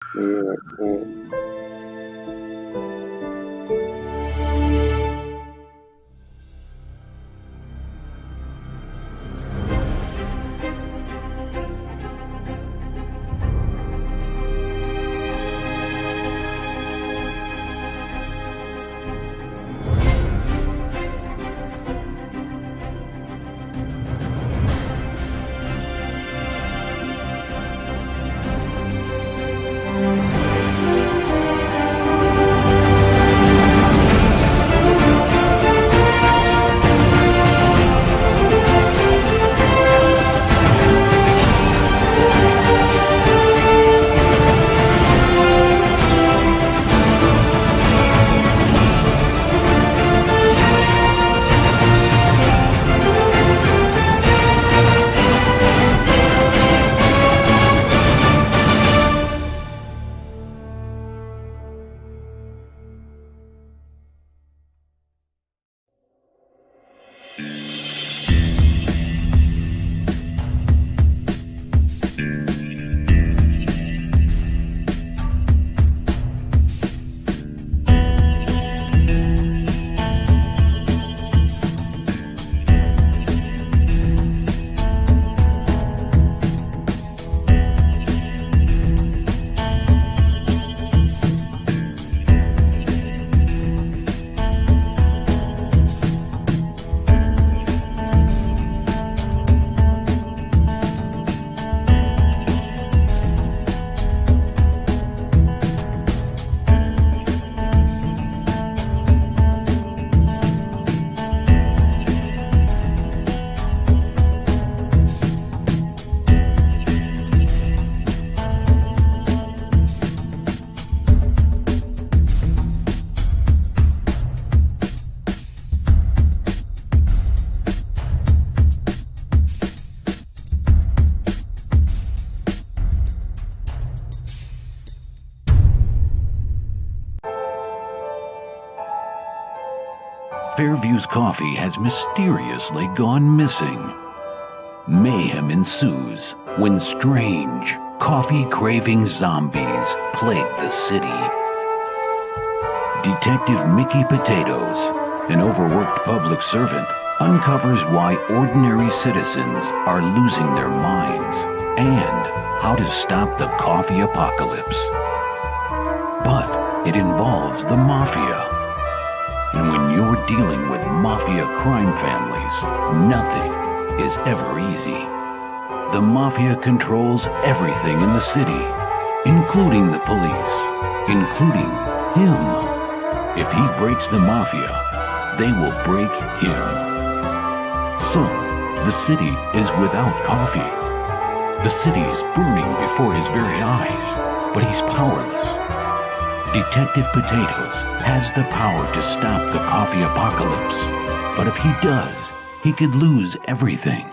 Yeah, yeah. Fairview's coffee has mysteriously gone missing. Mayhem ensues when strange, coffee-craving zombies plague the city. Detective Mickey Potatoes, an overworked public servant, uncovers why ordinary citizens are losing their minds and how to stop the coffee apocalypse. But it involves the mafia. And when you're dealing with mafia crime families, nothing is ever easy. The mafia controls everything in the city, including the police, including him. If he breaks the mafia, they will break him. So, the city is without coffee. The city is burning before his very eyes, but he's powerless. Detective Potatoes has the power to stop the coffee apocalypse, but if he does, he could lose everything.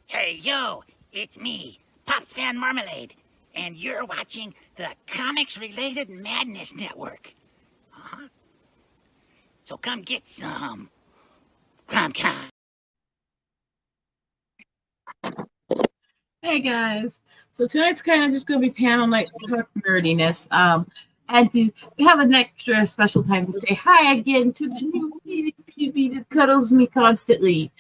Hey, yo, it's me, Pops Van Marmalade, and you're watching the Comics-Related Madness Network. So come get some crime. Hey guys, so tonight's kind of just going to be panel night for nerdiness. and to have an extra special time to say hi again to the new baby that cuddles me constantly.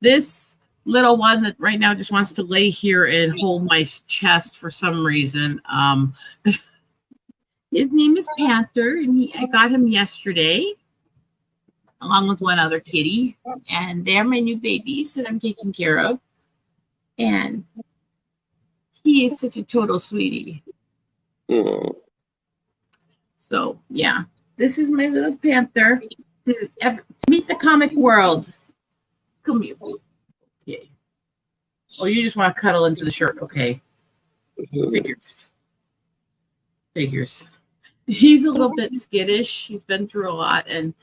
This little one that right now just wants to lay here and hold my chest for some reason. His name is Panther, and I got him yesterday, along with one other kitty, and they're my new babies that I'm taking care of. And he is such a total sweetie. Oh. So, yeah, this is my little Panther to meet the comic world. Come here. Okay. Oh, you just want to cuddle into the shirt. Okay. Figures. He's a little bit skittish. He's been through a lot, and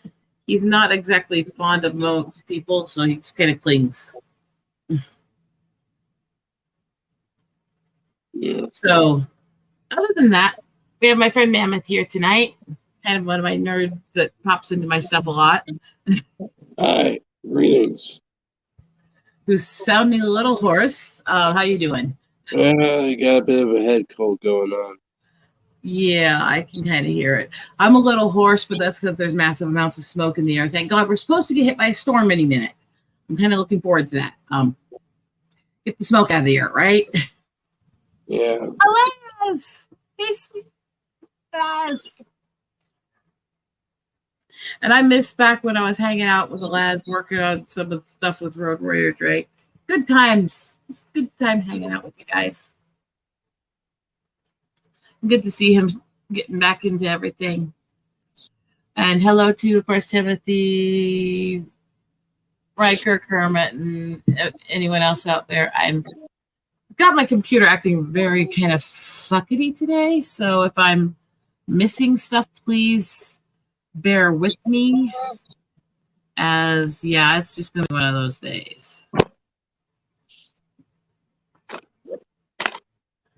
he's not exactly fond of most people, so he just kind of clings. Yeah. So, other than that, we have my friend Mammoth here tonight. Kind of one of my nerds that pops into my stuff a lot. Hi, greetings. Who's sounding a little hoarse. How you doing? I got a bit of a head cold going on. Yeah, I can kind of hear it. I'm a little hoarse, but that's because there's massive amounts of smoke in the air. Thank God we're supposed to get hit by a storm any minute. I'm kind of looking forward to that. Get the smoke out of the air, right? Yeah. Alas! Hey, sweet Laz. And I miss back when I was hanging out with Laz, working on some of the stuff with Road Warrior Drake. Good times. It's a good time hanging out with you guys. Good to see him getting back into everything. And hello to, of course, Timothy, Riker, Kermit, and anyone else out there. I'm got my computer acting very kind of fuckety today, so if I'm missing stuff, please bear with me. As yeah, it's just gonna be one of those days.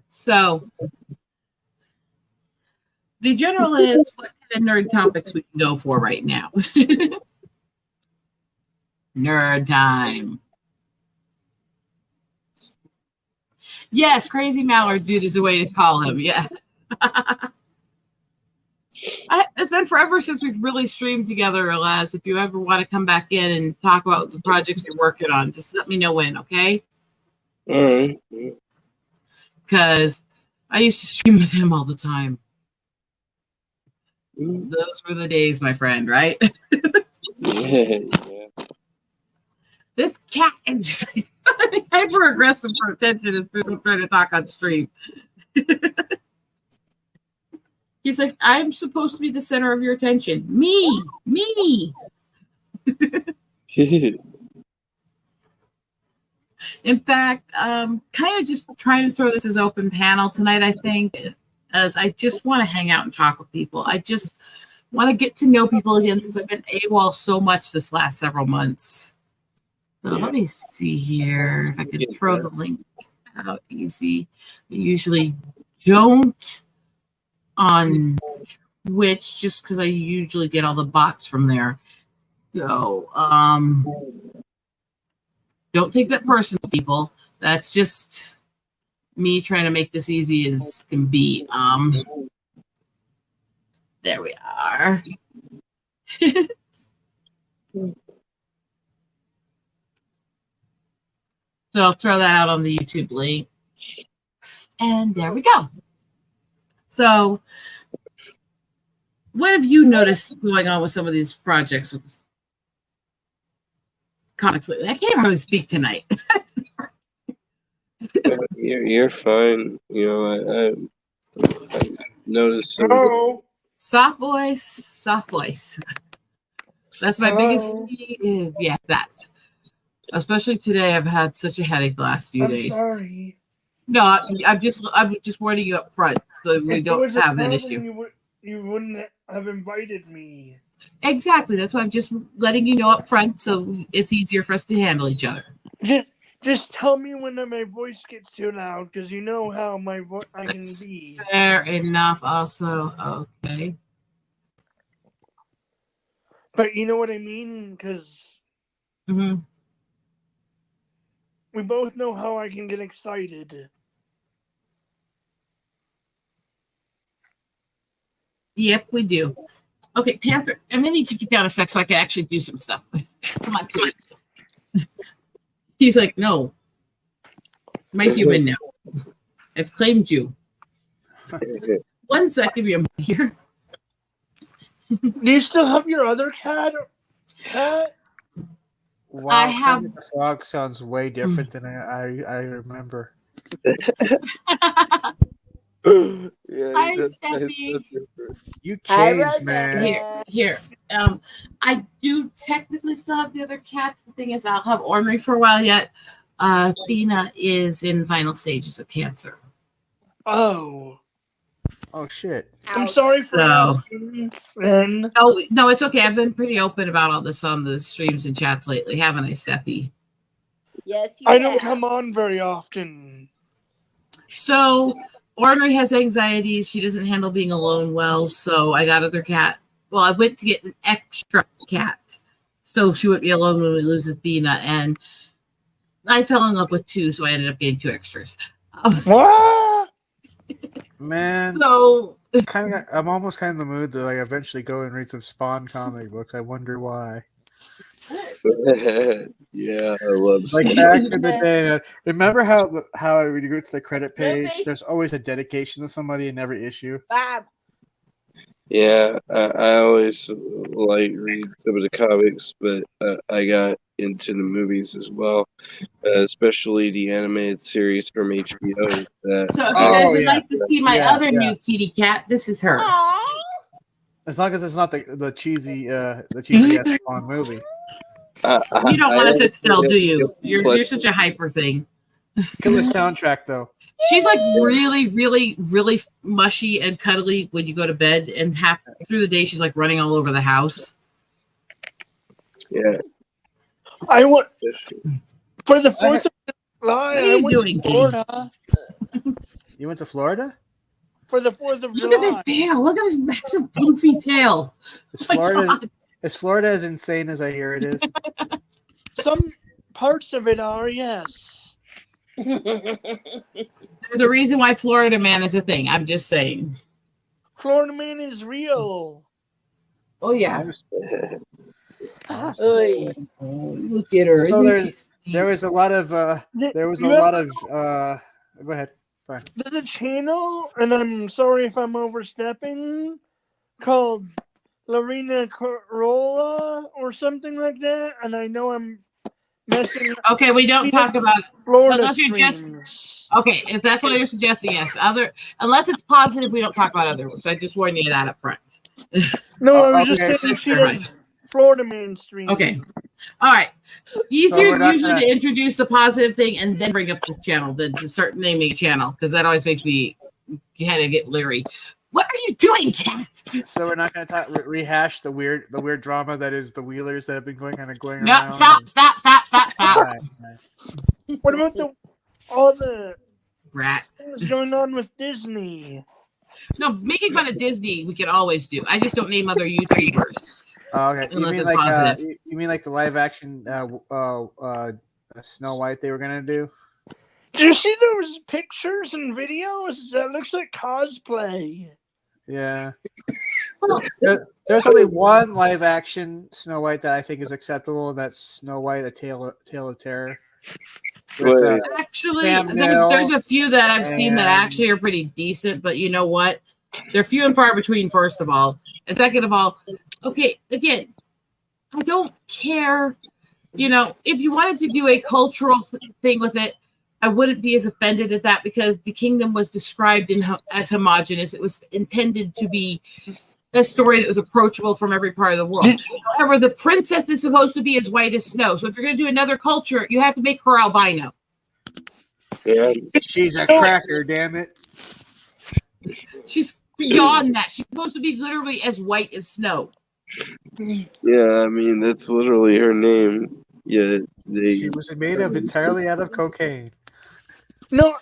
So the general is what kind of nerd topics we can go for right now. Nerd time. Yes, Crazy Mallard Dude is a way to call him. Yeah. It's been forever since we've really streamed together, Laz. If you ever want to come back in and talk about the projects you're working on, just let me know when, okay? All right. Because I used to stream with him all the time. Mm. Those were the days, my friend, right? Yeah. This cat is hyper aggressive for attention as soon as I'm trying to talk on stream. He's like, I'm supposed to be the center of your attention. Me. In fact, kind of just trying to throw this as open panel tonight, I think, as I just want to hang out and talk with people. I just want to get to know people again since I've been AWOL so much this last several months. So let me see here if I can throw the link out easy. I usually don't on Twitch just because I usually get all the bots from there. So don't take that personal, people. That's just me trying to make this easy as can be. There we are. So I'll throw that out on the YouTube link. And there we go. So what have you noticed going on with some of these projects with comics lately? I can't really speak tonight. You're fine. You know, I noticed some. Hello. Soft voice. That's my biggest need is that. Especially today, I've had such a headache the last few days. Sorry. No, I'm just warning you up front so we don't have an issue. You wouldn't have invited me. Exactly. That's why I'm just letting you know up front so it's easier for us to handle each other. Just tell me when my voice gets too loud, because you know how my voice I can be. Fair enough. Also, okay. But you know what I mean, because Mm-hmm. we both know how I can get excited. Yep, we do. Okay, Panther, I'm gonna need you to get down a sec so I can actually do some stuff. Come on, come on. He's like, no. My human now. I've claimed you. 1 second, I'm here. Do you still have your other cat? Wow, I have- Kermit the Frog sounds way different than I remember. Yeah, Hi, that's Steffi. different. You Hi, changed, Rosa. man. Here. I do technically still have the other cats. The thing is, I'll have ornery for a while yet. Thena is in final stages of cancer. Oh, Oh shit. I'm sorry for So- asking, then. Oh, no, it's okay. I've been pretty open about all this on the streams and chats lately, haven't I, Steffi? Yes, you I don't have. come on very often. So, ornery has anxieties. She doesn't handle being alone well. So, I got other cat. Well, I went to get an extra cat. So, she wouldn't be alone when we lose Athena. And I fell in love with 2. So, I ended up getting 2 extras. What? Man, So, I'm almost kind of in the mood to like eventually go and read some Spawn comic books. I wonder why. Yeah, I love Like Spawn. back in the day, remember how when you go to the credit page, Really? there's always a dedication to somebody in every issue. Bob. Yeah, I always like read some of the comics, but I got into the movies as well, especially the animated series from HBO. That so if you Oh, guys would yeah. like to see my Yeah, other yeah. new kitty cat, this is her. Aww. As long as it's not the cheesy ass Spawn movie. You don't want to sit still, do you? You're But- such a hyper thing. Killer soundtrack though. She's like really, really, really mushy and cuddly when you go to bed, and half through the day she's like running all over the house. Yeah, I went for the 4th of July. What are I you went doing, to Florida You went to Florida? for the 4th of Look at July. this tail. Look at this massive poofy tail. Is Oh my Florida God. is Florida as insane as I hear it is? Some parts of it are, yes. There's a reason why Florida Man is a thing. I'm just saying. Florida Man is real. Oh yeah. Oy. Oh, look at her. So Isn't she There was a lot of go ahead. Fine. There's a channel, and I'm sorry if I'm overstepping, called Lorena Corolla or something like that, and I know I'm messing up Okay, we don't talk about. Florida Unless you're just- streams. Okay, if that's what you're suggesting, yes. Unless it's positive, we don't talk about other ones. I just warn you that up front. No, I was Okay, just saying sister, she does Florida Man streams. Okay. All right. Easier we're not usually gonna- to introduce the positive thing and then bring up the channel than to start naming a channel, because that always makes me kind of get leery. What are you doing, Cat? So we're not going to rehash the weird drama that is the Wheelers that have been going No, around. stop. All right. What about all the Brat. things going on with Disney? No, making fun of Disney, we can always do. I just don't name other YouTubers. Oh, okay. You Unless mean it's like positive. you mean like the live action Snow White they were going to do? Do you see those pictures and videos? That looks like cosplay. Yeah. There's only one live action Snow White that I think is acceptable, and that's Snow White: A Tale of Terror. With, Wait. Actually, Sam Neill there's a few that I've seen that and- actually are pretty decent, but you know what? They're few and far between, first of all. And second of all, okay, again, I don't care. You know, if you wanted to do a cultural thing with it, I wouldn't be as offended at that, because the kingdom was described as homogenous. It was intended to be a story that was approachable from every part of the world. However, the princess is supposed to be as white as snow. So if you're going to do another culture, you have to make her albino. yeah. she's a cracker, damn it. She's beyond that. She's supposed to be literally as white as snow. Yeah, I mean that's literally her name. Yeah, She was made entirely out of cocaine. No,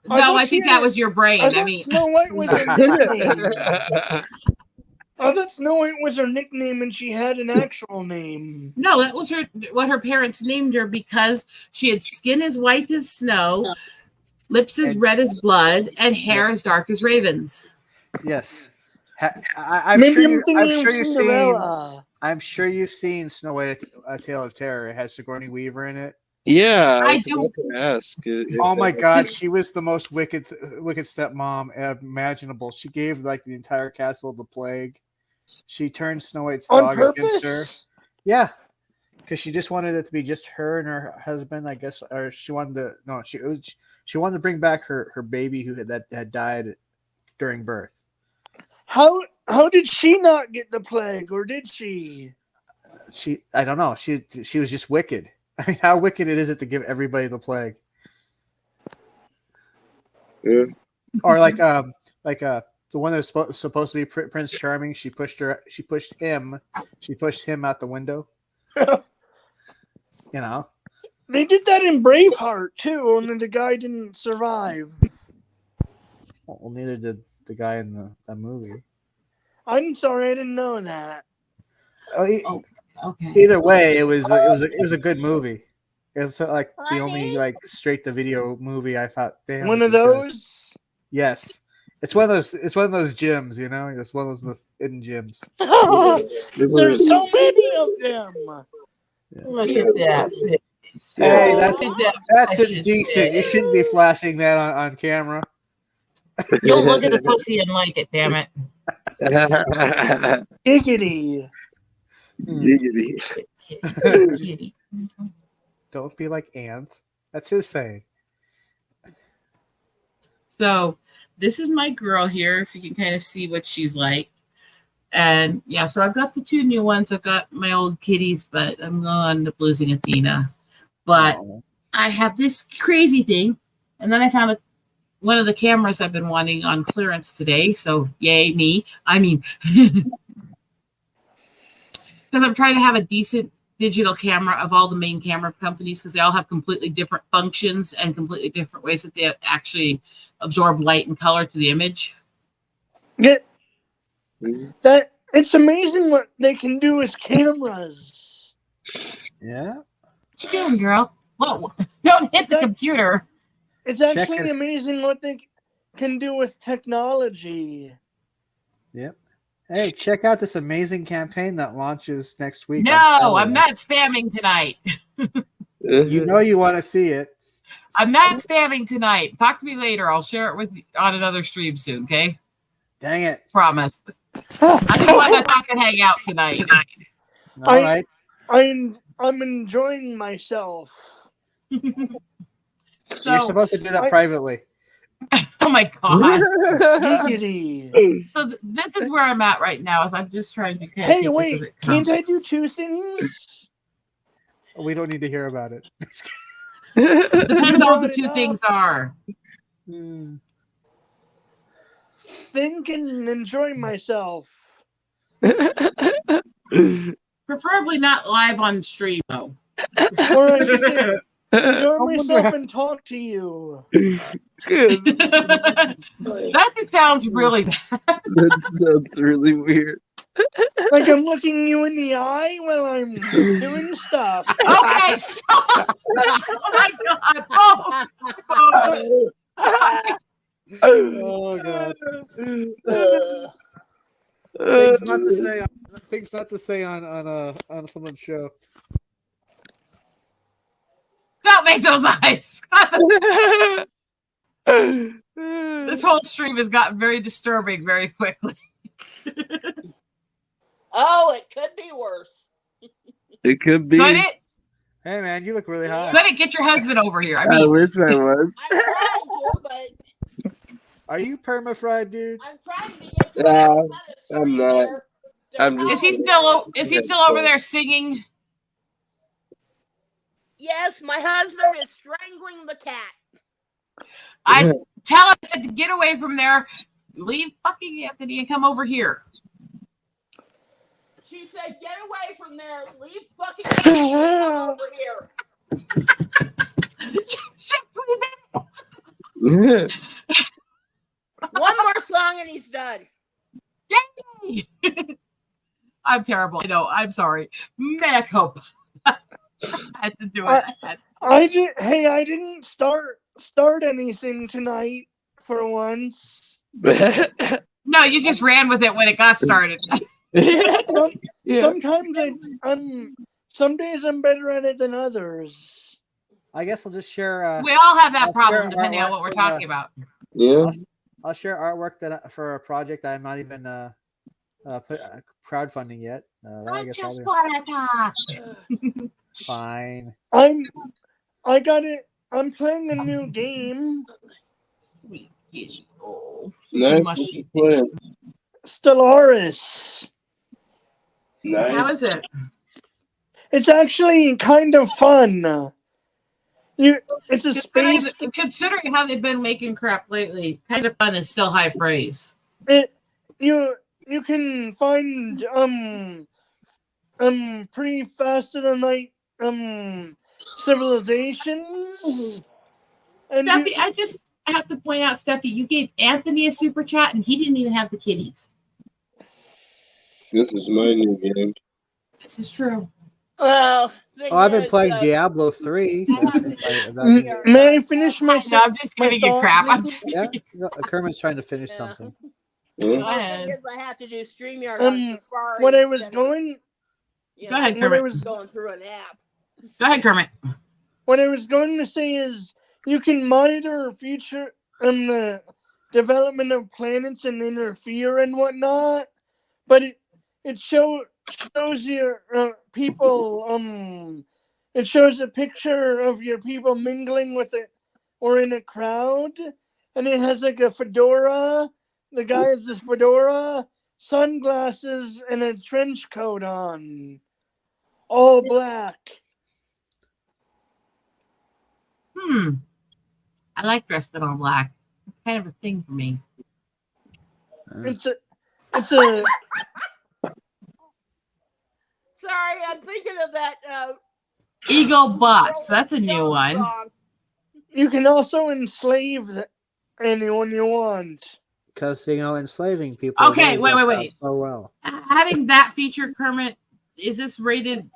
No, I think that was your brain. I I thought mean, Snow White was her nickname. I thought Snow White was her nickname and she had an actual name. no, that was what her parents named her, because she had skin as white as snow, lips as red as blood, and hair as dark as ravens. Yes. I'm Maybe sure I'm you. thinking I'm of sure you've seen. Cinderella. I'm sure you've seen Snow White: A Tale of Terror. It has Sigourney Weaver in it. Yeah, I I was do. about to ask. Oh my God, she was the most wicked stepmom imaginable. She gave like the entire castle the plague. She turned Snow White's On dog against her. purpose? Yeah, because she just wanted it to be just her and her husband, I guess, or she wanted to. No, she wanted to bring back her baby who had died during birth. How did she not get the plague, or did she? I don't know. She was just wicked. I mean, how wicked is it to give everybody the plague? Yeah. Or like the one that was supposed to be Prince Charming. She pushed him out the window. You know, They did that in Braveheart too, and then the guy didn't survive. well, neither did the guy in that movie. I'm sorry, I didn't know that. Okay. Either way, it was a good movie. It's like the only like straight to video movie I thought. Damn, One this of is good. those. Yes, it's one of those gems. You know, it's one of those hidden gems. There's so many of them. Look at that. Hey, Look that's at that precious indecent. thing. You shouldn't be flashing that on camera. You'll look at the pussy and like it, damn it. Giggity. Giggity. Kitty. Don't be like Ant. That's his saying. So this is my girl here, if you can kind of see what she's like. And yeah, so I've got the two new ones. I've got my old kitties, but I'm going to end up losing Athena. But I have this crazy thing. And then I found one of the cameras I've been wanting on clearance today. So yay, me. I mean, because I'm trying to have a decent digital camera of all the main camera companies, because they all have completely different functions and completely different ways that they actually absorb light and color to the image. That it's amazing what they can do with cameras. Yeah. What you doing, girl? Whoa, don't hit the computer. It's actually amazing what they can do with technology. Yep. Hey, check out this amazing campaign that launches next week. No, I'm not spamming tonight. You know you want to see it. I'm not spamming tonight. Talk to me later. I'll share it with you on another stream soon, okay? Dang it. Promise. I just want to talk and hang out tonight. All right. I'm enjoying myself. You're supposed to do that privately. Oh my God. Giggity. So this is where I'm at right now. Is I'm just trying to kind of Hey, take wait, this as it can't I comes. do two things? We don't need to hear about it. Depends on what the two things are. Think and enjoy myself. Preferably not live on stream, though. Or I should say, enjoy myself and talk to you. That just sounds really bad. That sounds really weird. Like I'm looking you in the eye while I'm doing stuff. Okay, stop. Oh my God. Oh God. Things not to say on someone's show. Don't make those eyes. This whole stream has gotten very disturbing very quickly. Oh, it could be worse. It could be. Could it? Hey man, you look really hot. Could it get your husband over here? I I mean, wish I was. I'm trying to, but Are you perma-fried, dude? I'm trying to get you Nah, I'm I'm not. I'm is just- he still over there singing? Yes, my husband is strangling the cat. I tell him to get away from there. Leave fucking Anthony and come over here. She said, "Get away from there. Leave fucking Anthony and come over here." One more song and he's done. Yay! I'm terrible. I know. I'm sorry. Mea culpa. I had to do it. I didn't start anything tonight for once. No, you just ran with it when it got started. Sometimes some days I'm better at it than others. I guess I'll just share. We all have that I'll problem share depending on artwork what we're from, talking about. Yeah. I'll share artwork for a project I'm not even crowdfunding yet. I just want to talk. Fine. I got it. I'm playing a new game. Sweet kitty. Oh, Nice. mushy. Stellaris. Nice. How is it? It's actually kind of fun. It's a space. Considering how they've been making crap lately, kind of fun is still high praise. You can find pretty faster than light civilizations. And Steffi, I just have to point out, Steffi, you gave Anthony a super chat and he didn't even have the kitties. This is my new game. This is true. Well, I've been playing Diablo 3. May I finish my? No, I'm just giving you crap. I'm just Yeah, Kermit's trying to finish something. Yeah. Well, the thing is, I have to do StreamYard on Safari. When I was going, Go ahead, when I Kermit. was going through an app. Go ahead, Kermit. what I was going to say is you can monitor future the development of planets and interfere and whatnot, but it shows your people. It shows a picture of your people mingling with it or in a crowd, and it has like a fedora. The guy has this fedora, sunglasses, and a trench coat on, all black. I like dressed in all black. It's kind of a thing for me. It's a. Sorry, I'm thinking of that. Eagle Butts. That's a new one. Song. You can also enslave anyone you want. Because, enslaving people. Okay, wait. So well. Having that feature, Kermit, is this rated,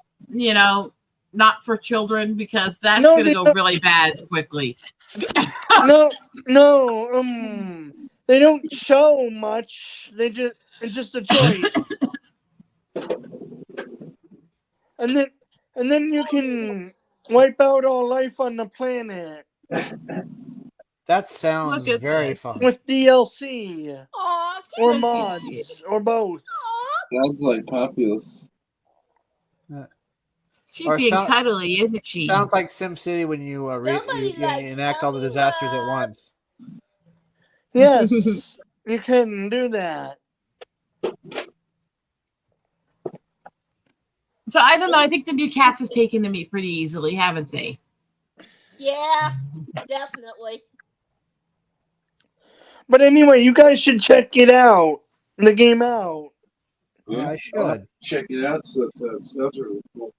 not for children? Because that's going to go really bad quickly. No, they don't show much. It's just a choice. And then you can wipe out all life on the planet. That sounds very fun. With DLC. Aw, Or mods. Or both. Sounds like Populous. She's being cuddly, isn't she? Sounds like SimCity when you enact all the disasters at once. Yes, you can do that. So I don't know. I think the new cats have taken to me pretty easily, haven't they? Yeah, definitely. But anyway, you guys should check it out. The game out. Yeah, I should. Check it out sometimes. Sounds really cool.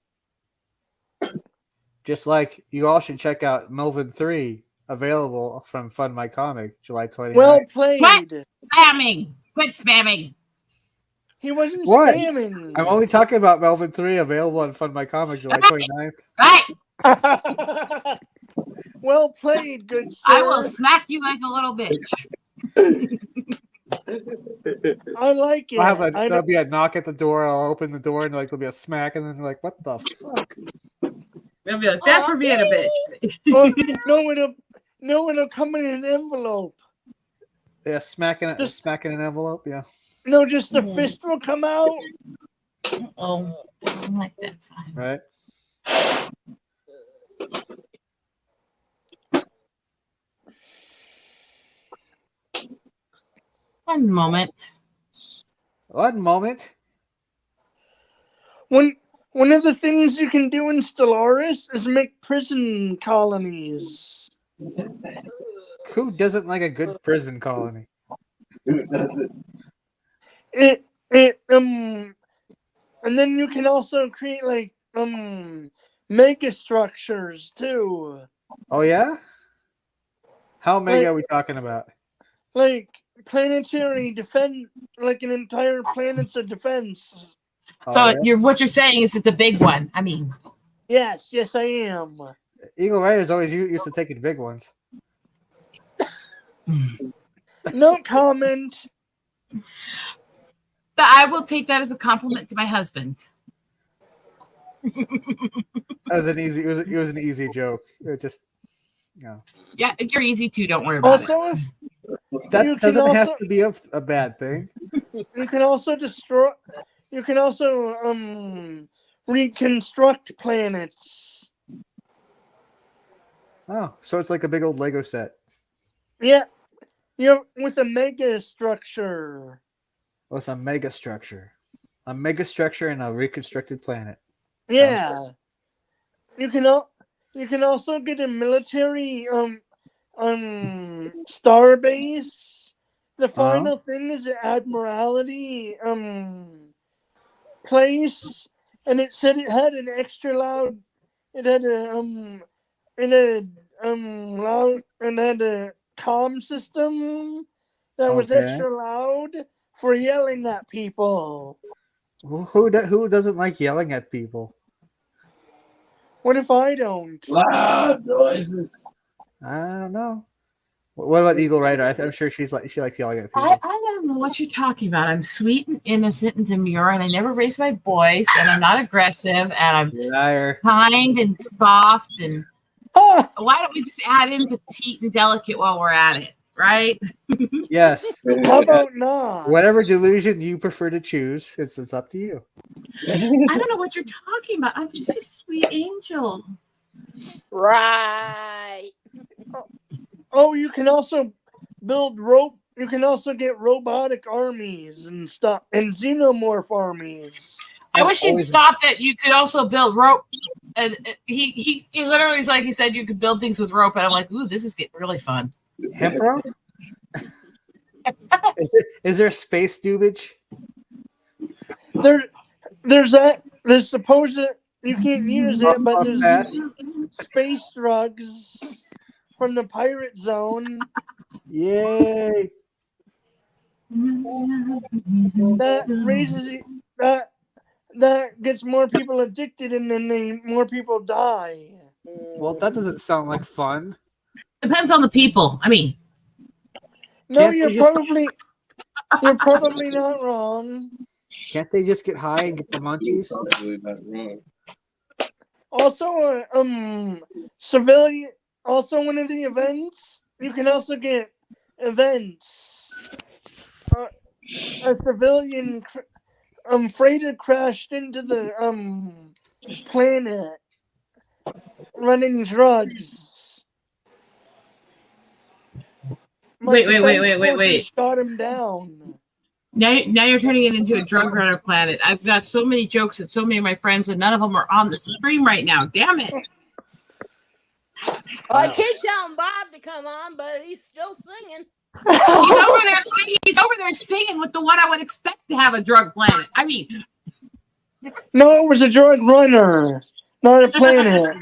Just like you all should check out Melvin 3, available from Fund My Comic, July 29th. Well played. What? Spamming. Quit spamming. He wasn't What? spamming. I'm only talking about Melvin 3, available on Fund My Comic, July 29th. Right. Well played, good sir. I will smack you like a little bitch. I like it. There'll be a knock at the door. I'll open the door and there'll be a smack, and then they're like, "What the fuck?" They'll be like, "That's for being a bitch." Oh, no, it'll come in an envelope. Yeah, smacking an envelope. Yeah. No, just the fist will come out. Oh, I don't like that sign. Right. One moment. One of the things you can do in Stellaris is make prison colonies. Who doesn't like a good prison colony? Who doesn't? And then you can also create mega structures too. Oh yeah? How mega are we talking about? Like planetary defense, like an entire planet's of defense. So what you're saying is it's a big one. I mean, yes, I am. Eagle Raiders always used to take the big ones. No comment. But I will take that as a compliment to my husband. As an easy, it was an easy joke. It just, Yeah, you're easy too. Don't worry about it. Also, if that doesn't have to be a bad thing. you can also destroy. You can also reconstruct planets. Oh, so it's like a big old Lego set. Yeah, with a mega structure. With a mega structure. A mega structure and a reconstructed planet. Yeah. You can also get a military star base. The final thing is an admiralty place, and it said it had an extra loud. It had a loud and had a comm system that was extra loud for yelling at people. Who doesn't like yelling at people? What if I don't? Loud noises. I don't know. What about Eagle Rider? I'm sure she likes yelling at people. I don't know what you're talking about. I'm sweet and innocent and demure, and I never raise my voice, and I'm not aggressive, and I'm kind and soft. And why don't we just add in petite and delicate while we're at it, right? Yes. How about not? Whatever delusion you prefer to choose, it's up to you. I don't know what you're talking about. I'm just a sweet angel. Right. Oh, you can also build rope. You can also get robotic armies and stuff, and xenomorph armies. I wish he'd stop that. You could also build rope. And he literally is like he said you could build things with rope, and I'm like, ooh, this is getting really fun. Hemp rope? Is there space dubage? There's supposed you can't use it, but there's space drugs from the pirate zone. Yay! That raises that gets more people addicted, and then more people die. Well, that doesn't sound like fun. Depends on the people. I mean, no, you're probably not wrong. Can't they just get high and get the munchies? Probably not wrong. Also, civilian. Also, one of the events you can also get events. A civilian freighter crashed into the planet, running drugs. Wait. Shot him down. Now you're turning it into a drug runner planet. I've got so many jokes at so many of my friends, and none of them are on the stream right now. Damn it! I keep telling Bob to come on, but he's still singing. He's over there singing with the one I would expect to have a drug planet. I mean, no, it was a drug runner, not a planet.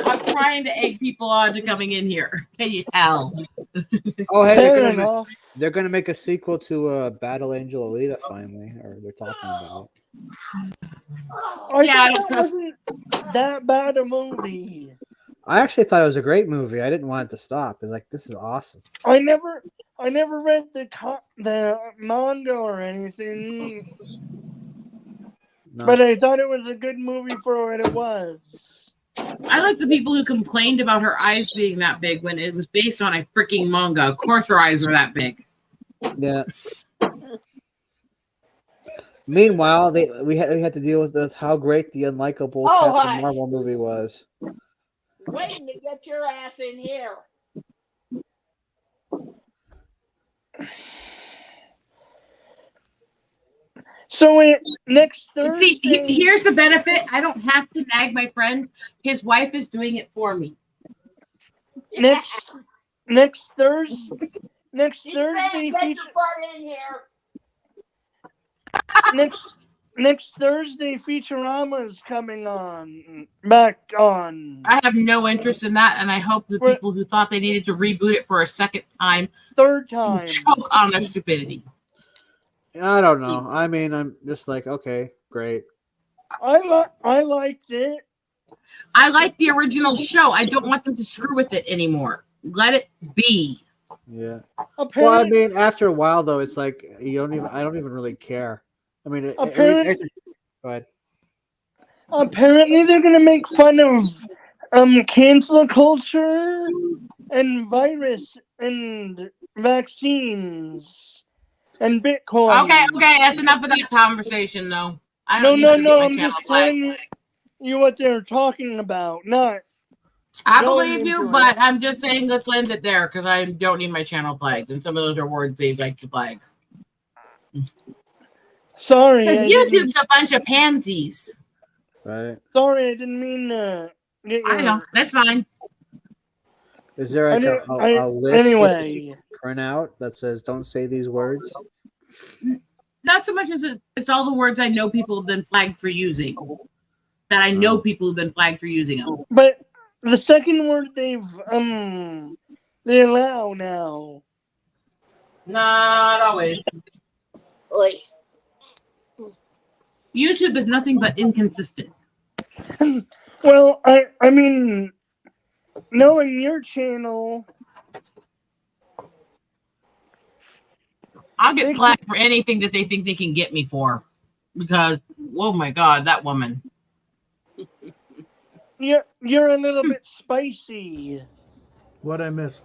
I'm trying to egg people on to coming in here. Can you tell? Oh, hey, they're gonna make a sequel to Battle Angel Alita finally, or they're talking about it. I thought that wasn't that bad a movie. I actually thought it was a great movie. I didn't want it to stop. It's like, this is awesome. I never read the manga or anything, but I thought it was a good movie for what it was. I like the people who complained about her eyes being that big when it was based on a freaking manga. Of course her eyes are that big. Yeah. Meanwhile, we had to deal with how great the unlikable Captain Marvel movie was. Waiting to get your ass in here. So next Thursday. See, here's the benefit. I don't have to nag my friend. His wife is doing it for me. Next Thursday. Next Thursday. Next Thursday, Futurama is coming back on. I have no interest in that, and I hope the people who thought they needed to reboot it for a third time, choke on their stupidity. I don't know. I mean, I'm just like, okay, great. I liked it. I like the original show. I don't want them to screw with it anymore. Let it be. Yeah. Apparently, Well, I mean, after a while though, it's like I don't even really care. I mean, Apparently- go ahead. apparently they're gonna make fun of cancel culture and virus and vaccines and Bitcoin. Okay, that's enough of that conversation, though. I No, don't no, need no. to I'm get my just channel telling flagged. you what they're talking about. Not. I going believe you, into but it. I'm just saying let's end it there because I don't need my channel flagged, and some of those are words they like to flag. Sorry, Because I didn't, YouTube's a bunch of pansies. Right. sorry, I didn't mean to get I know, that's fine. Is there like a list anyway. that you can print out that says "Don't say these words"? Not so much as it's all the words I know people have been flagged for using. That I know people have been flagged for using them. But the second word they allow now. Not always. Like, YouTube is nothing but inconsistent. Well, I mean, knowing your channel, I'll get flagged for anything that they think they can get me for. Because, oh my God, that woman. you're a little bit spicy. What'd I miss?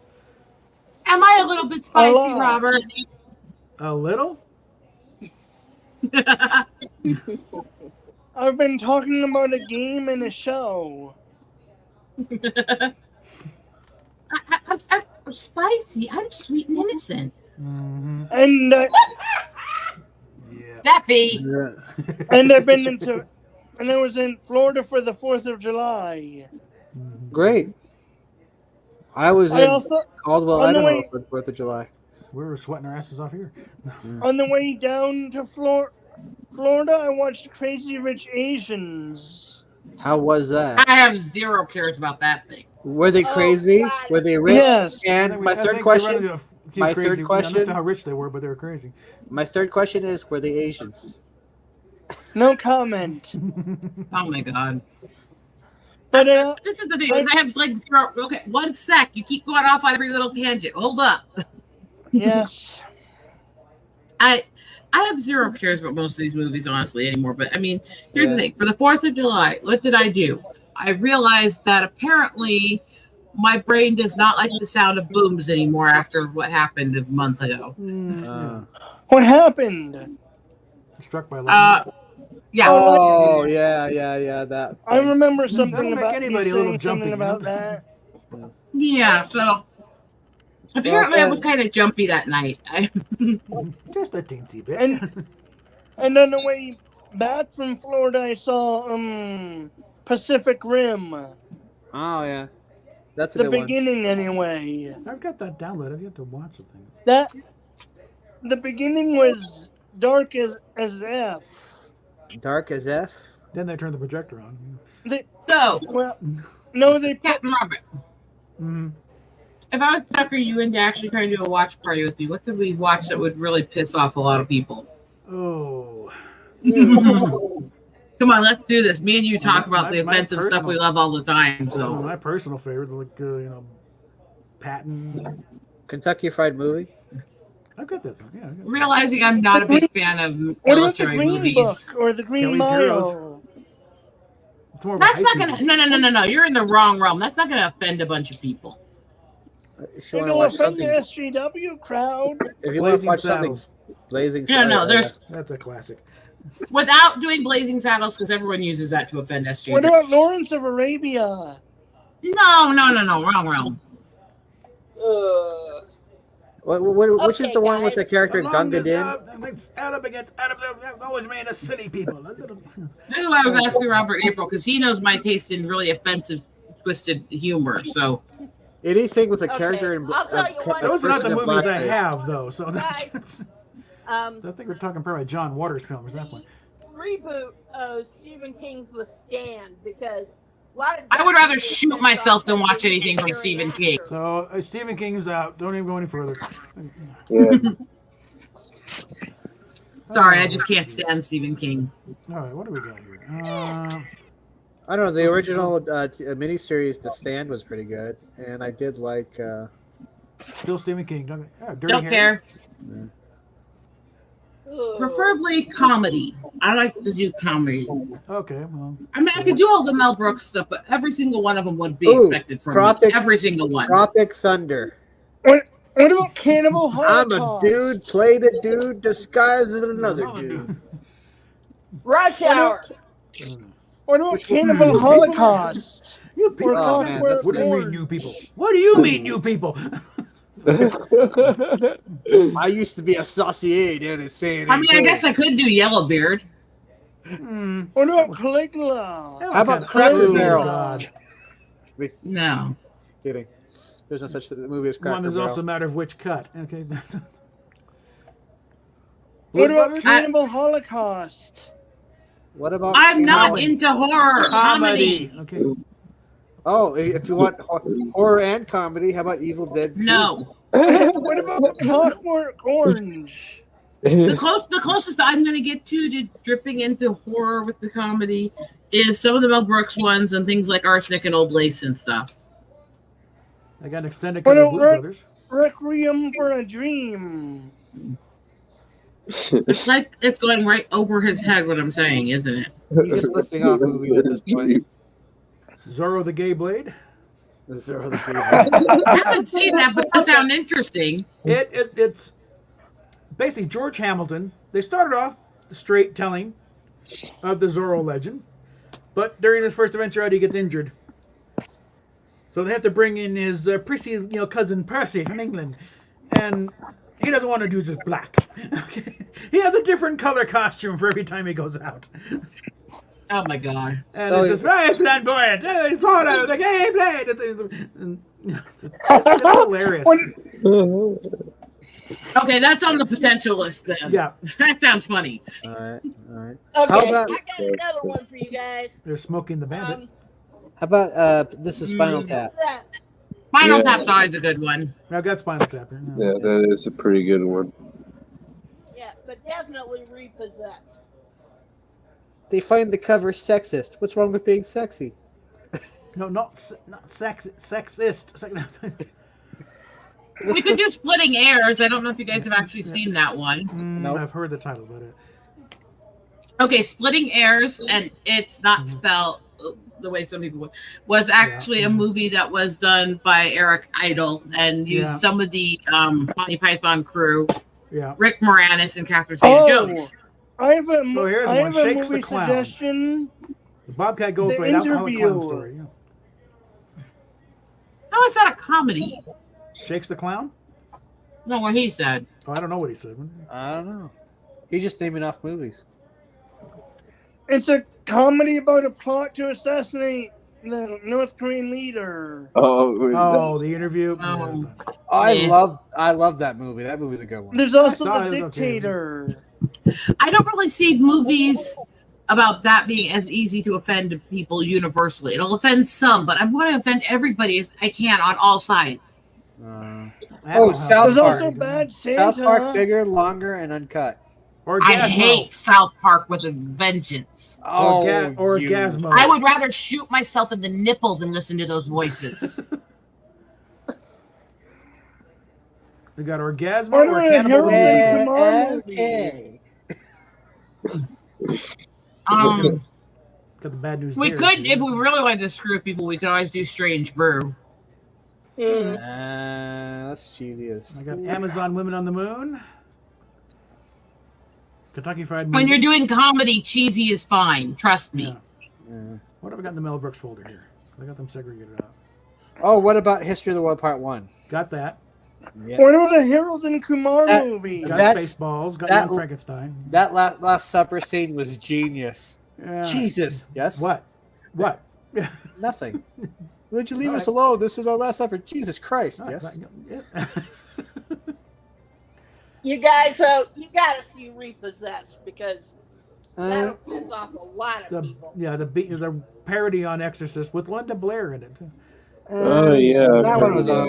Am I a little bit spicy, lot. Robert? A little? I've been talking about a game and a show. I'm spicy. I'm sweet and innocent. Mm-hmm. And Yeah. Steffi. Yeah. and I've been into, and I was in Florida for the 4th of July. Great. I was I in also, Caldwell, on the Idaho way- for the 4th of July. We were sweating our asses off here. on the way down to Florida, I watched Crazy Rich Asians. How was that? I have zero cares about that thing. Were they Oh, crazy? God. Were they rich? Yes. And my third question. My third I'm not question- sure how rich they were, but they were crazy. My third question is: were they Asians? No comment. Oh my God. But This is the thing. I have like zero. Okay, 1 sec. You keep going off on every little tangent. Hold up. yes. I have zero cares about most of these movies, honestly, anymore. But I mean, here's Yeah. the thing. For the 4th of July, what did I do? I realized that apparently my brain does not like the sound of booms anymore after what happened a month ago. What happened? Struck by lightning. Yeah. Oh yeah. That. I thing. remember That'll something make about anybody you a little saying jumpy, something you know? about that. Yeah. So apparently I Well, was kind of jumpy that night. Just a teensy bit. And on the way back from Florida, I saw Pacific Rim. Oh yeah, that's a The good one. beginning, anyway. I've got that download. I've yet to watch the thing. The beginning was dark as F. Dark as F. Then they turned the projector on. So, Well, no, they put Captain Robert, Mm-hmm. if I was sucker you into actually trying to do a watch party with me, what could we watch that would really piss off a lot of people? Oh. Come on, let's do this. Me and you talk about the my offensive stuff we personal- love all the time. So My personal favorite, like Patton. Kentucky Fried Movie. I've got that. Yeah. I've got realizing I'm not a big fan of what about the military Green movies. Book or the Green Kelly's Mile? Heroes. It's more of a That's not hype gonna. movie. No. You're in the wrong realm. That's not gonna offend a bunch of people. If you want to It'll watch offend the something, SJW crowd. if you want to Blazing watch something, Saddles. Blazing. No. There's That's a classic. without doing Blazing Saddles because everyone uses that to offend SJW. What about Lawrence of Arabia? No. Wrong realm. Which is Okay, the one with the guys. character Along Gunga this, Din? out of the always made us silly people. This is why I was asking Robert April because he knows my taste in really offensive, twisted humor. So Anything with a Okay, character in I'll tell you what. Those are not the person in movies I blackface. have, though. So Guys, I think we're talking probably John Waters films at that point. reboot of Stephen King's The Stand because a lot of I would rather shoot myself than watch anything from Stephen King. So Stephen King's out. Don't even go any further. Yeah. Sorry, I just can't stand Stephen King. All right, what do we got here? I don't know. The original miniseries, The Stand, was pretty good, and I did like. Still Stephen King. Dirty Don't Harry. care. Yeah. Ooh. Preferably comedy. I like to do comedy. Okay, well. I mean, I could do all the Mel Brooks stuff, but every single one of them would be Ooh, expected from me. Every single one. Tropic Thunder. What about Cannibal Holocaust? I'm a dude, played a dude, disguised as another dude. Rush Hour. What about Cannibal Holocaust? You people. Oh, man, that's What do you good. mean, you people? What do you mean, you people? I used to be a saucier down in San I mean, I guess I could do Yellowbeard. What about Caligula? How about Cracker Oh, Barrel? God. No. Kidding. There's no such movie as Cracker One is Barrel. also a matter of which cut. Okay. What about Cannibal Holocaust? What about? I'm not comedy? into horror. Comedy. Okay. Oh, if you want horror and comedy, how about Evil Dead 2? No. What about Clockwork Orange? The closest I'm going to get to dripping into horror with the comedy is some of the Mel Brooks ones and things like Arsenic and Old Lace and stuff. I got an extended cut of Blues Brothers. Requiem for a Dream. It's like it's going right over his head what I'm saying, isn't it? He's just listing off movies at this point. Zorro the Gay Blade. Zorro the Gay Blade. I haven't seen that, but it sounds interesting. It's basically George Hamilton. They started off straight telling of the Zorro legend, but during his first adventure out, he gets injured. So they have to bring in his prissy, cousin Percy from England, and he doesn't want to do just black. Okay. He has a different color costume for every time he goes out. Oh my god! And So it's just very flamboyant. Zorro the Gay Blade. It's hilarious. Okay, that's on the potential list then. Yeah. That sounds funny. All right. Okay, How about- I got another one for you guys. They're smoking the bandit. How about this is Spinal Tap? What's that? Final Yeah. Tap's always a good one. I've got Spinal Tap. Yeah, that is a pretty good one. Yeah, but definitely Repossessed. They find the cover sexist. What's wrong with being sexy? No, not sexist. We could do Splitting Heirs. I don't know if you guys have actually seen that one. Nope. I've heard the title, but Okay, Splitting Heirs, and it's not spelled the way some people would, was actually a movie that was done by Eric Idle and used some of the Monty Python crew, Rick Moranis and Catherine Zeta-Jones. I have a, here's I one. have a Shakes the movie Clown. suggestion. The Bobcat The Goldthwait Alcoholic Interview. Clown story. Yeah. How is that a comedy? Shakes the Clown? No, what he said. Oh, I don't know what he said. I don't know. He's just naming off movies. It's a comedy about a plot to assassinate the North Korean leader. Oh, The Interview. Oh. I Yeah. love that movie. That movie's a good one. There's also I saw The it, okay. Dictator. I don't really see movies about that being as easy to offend people universally. It'll offend some, but I'm going to offend everybody as I can on all sides. South There's Park. also Bad Santa. South Park, bigger, longer, and uncut. I hate South Park with a vengeance. Orgasmo. I would rather shoot myself in the nipple than listen to those voices. We got Orgasmo What or are the Cannibal. heroes? Okay. Got the bad news. We Bears, could, yeah. if we really wanted to screw people, we could always do Strange Brew. That's cheesy as I got Amazon Women on the Moon. Kentucky Fried When Movie. you're doing comedy, cheesy is fine. Trust me. What have I got in the Mel Brooks folder here? I got them segregated out. Oh, what about History of the World Part 1? Got that. Yeah. What about a Harold and Kumar movie? Got That's- Spaceballs. Got that- Young Frankenstein. That Last Supper scene was genius. Yeah. Jesus. Yes? What? Nothing. Would you leave us alone? This is our Last Supper. Jesus Christ. All right. Yes. You guys, you gotta see Repossessed because that'll piss off a lot of people. The parody on Exorcist with Linda Blair in it. Oh, yeah. That one was all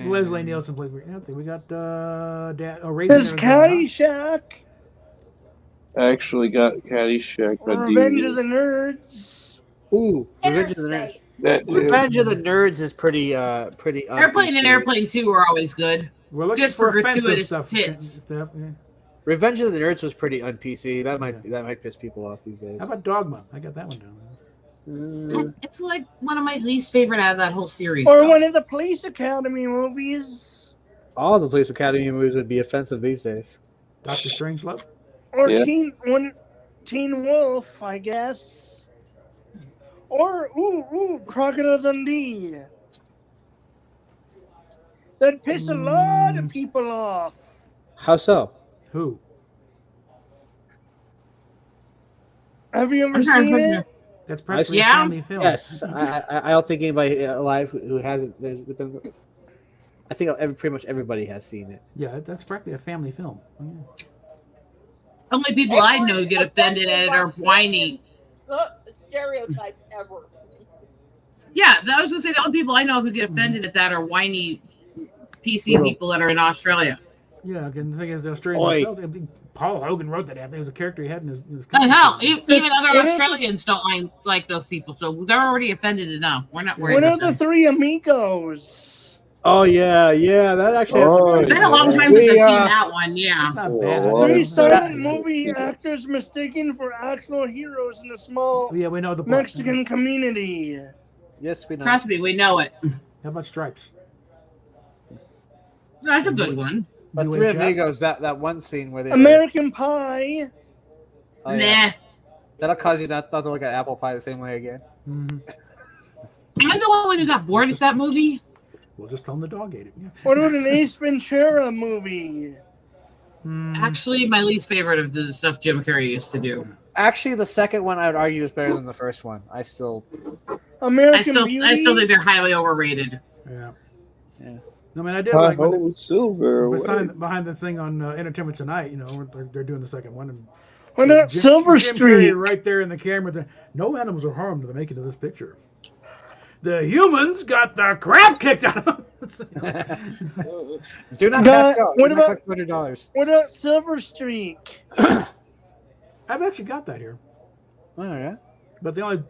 Leslie Nielsen plays. We got Raising There's Arizona. Caddyshack. I actually got Caddyshack on Revenge DVD. of the Nerds. Ooh, Revenge of the Nerds. Interspace. That too. Revenge of the Nerds is pretty Airplane and Airplane 2 were always good. We're looking Just for for offensive gratuitous stuff. tits. Yeah. Revenge of the Nerds was pretty un-PC. That might piss people off these days. How about Dogma? I got that one down. It's like one of my least favorite out of that whole series. Or though. one of the Police Academy movies. All the Police Academy movies would be offensive these days. Dr. Strangelove? Or Yeah. Teen Wolf, I guess. Or Crocodile Dundee. That'd piss a lot of people off. How so? Who? Have you ever I'm trying to seen think it? That's practically Yeah. a family film. Yes, I don't think anybody alive who hasn't. There's been. I think pretty much everybody has seen it. Yeah, that's practically a family film. Oh, yeah. Only people I know get offended at it are whiny. Stereotype ever. Yeah, I was gonna say the only people I know who get offended at that are whiny PC people that are in Australia. Yeah, and the thing is, the Australians Oi. themselves, Paul Hogan wrote that. It was a character he had in his And comic hell, book. even other Australians don't like those people, so they're already offended enough. We're not worried One about of the them. Three Amigos. Oh yeah, that actually. It's been a long time since I've seen that one. Yeah. It's not Oh, bad. wow. Three silent that- movie actors mistaken for actual heroes in a small Oh, yeah, we know the plot. Mexican community. Yes, we know. Trust me, we know it. How about Stripes? That's a good one. But You Three and Jack? Amigos, that one scene where they. American Pie. Oh, yeah. Nah. That'll cause you not to look at apple pie the same way again. Mm-hmm. Am I the only one who got bored at that movie? We'll just tell them the dog ate it. Yeah. What about an Ace Ventura movie? Actually, my least favorite of the stuff Jim Carrey used to do. Actually, the second one I would argue is better than the first one. I still. American I Beauty. still think they're highly overrated. Yeah. Yeah. I mean, I did like when Oh, silver. behind the thing on Entertainment Tonight. You know, they're doing the second one. And What about Silver Jim Street? Carrey right there in the camera. No animals are harmed in the making of this picture. The humans got the crap kicked out of them. Do not God, pass out. what Do not about- collect $200. What about Silver Streak? I've actually got that here, Oh yeah. but the only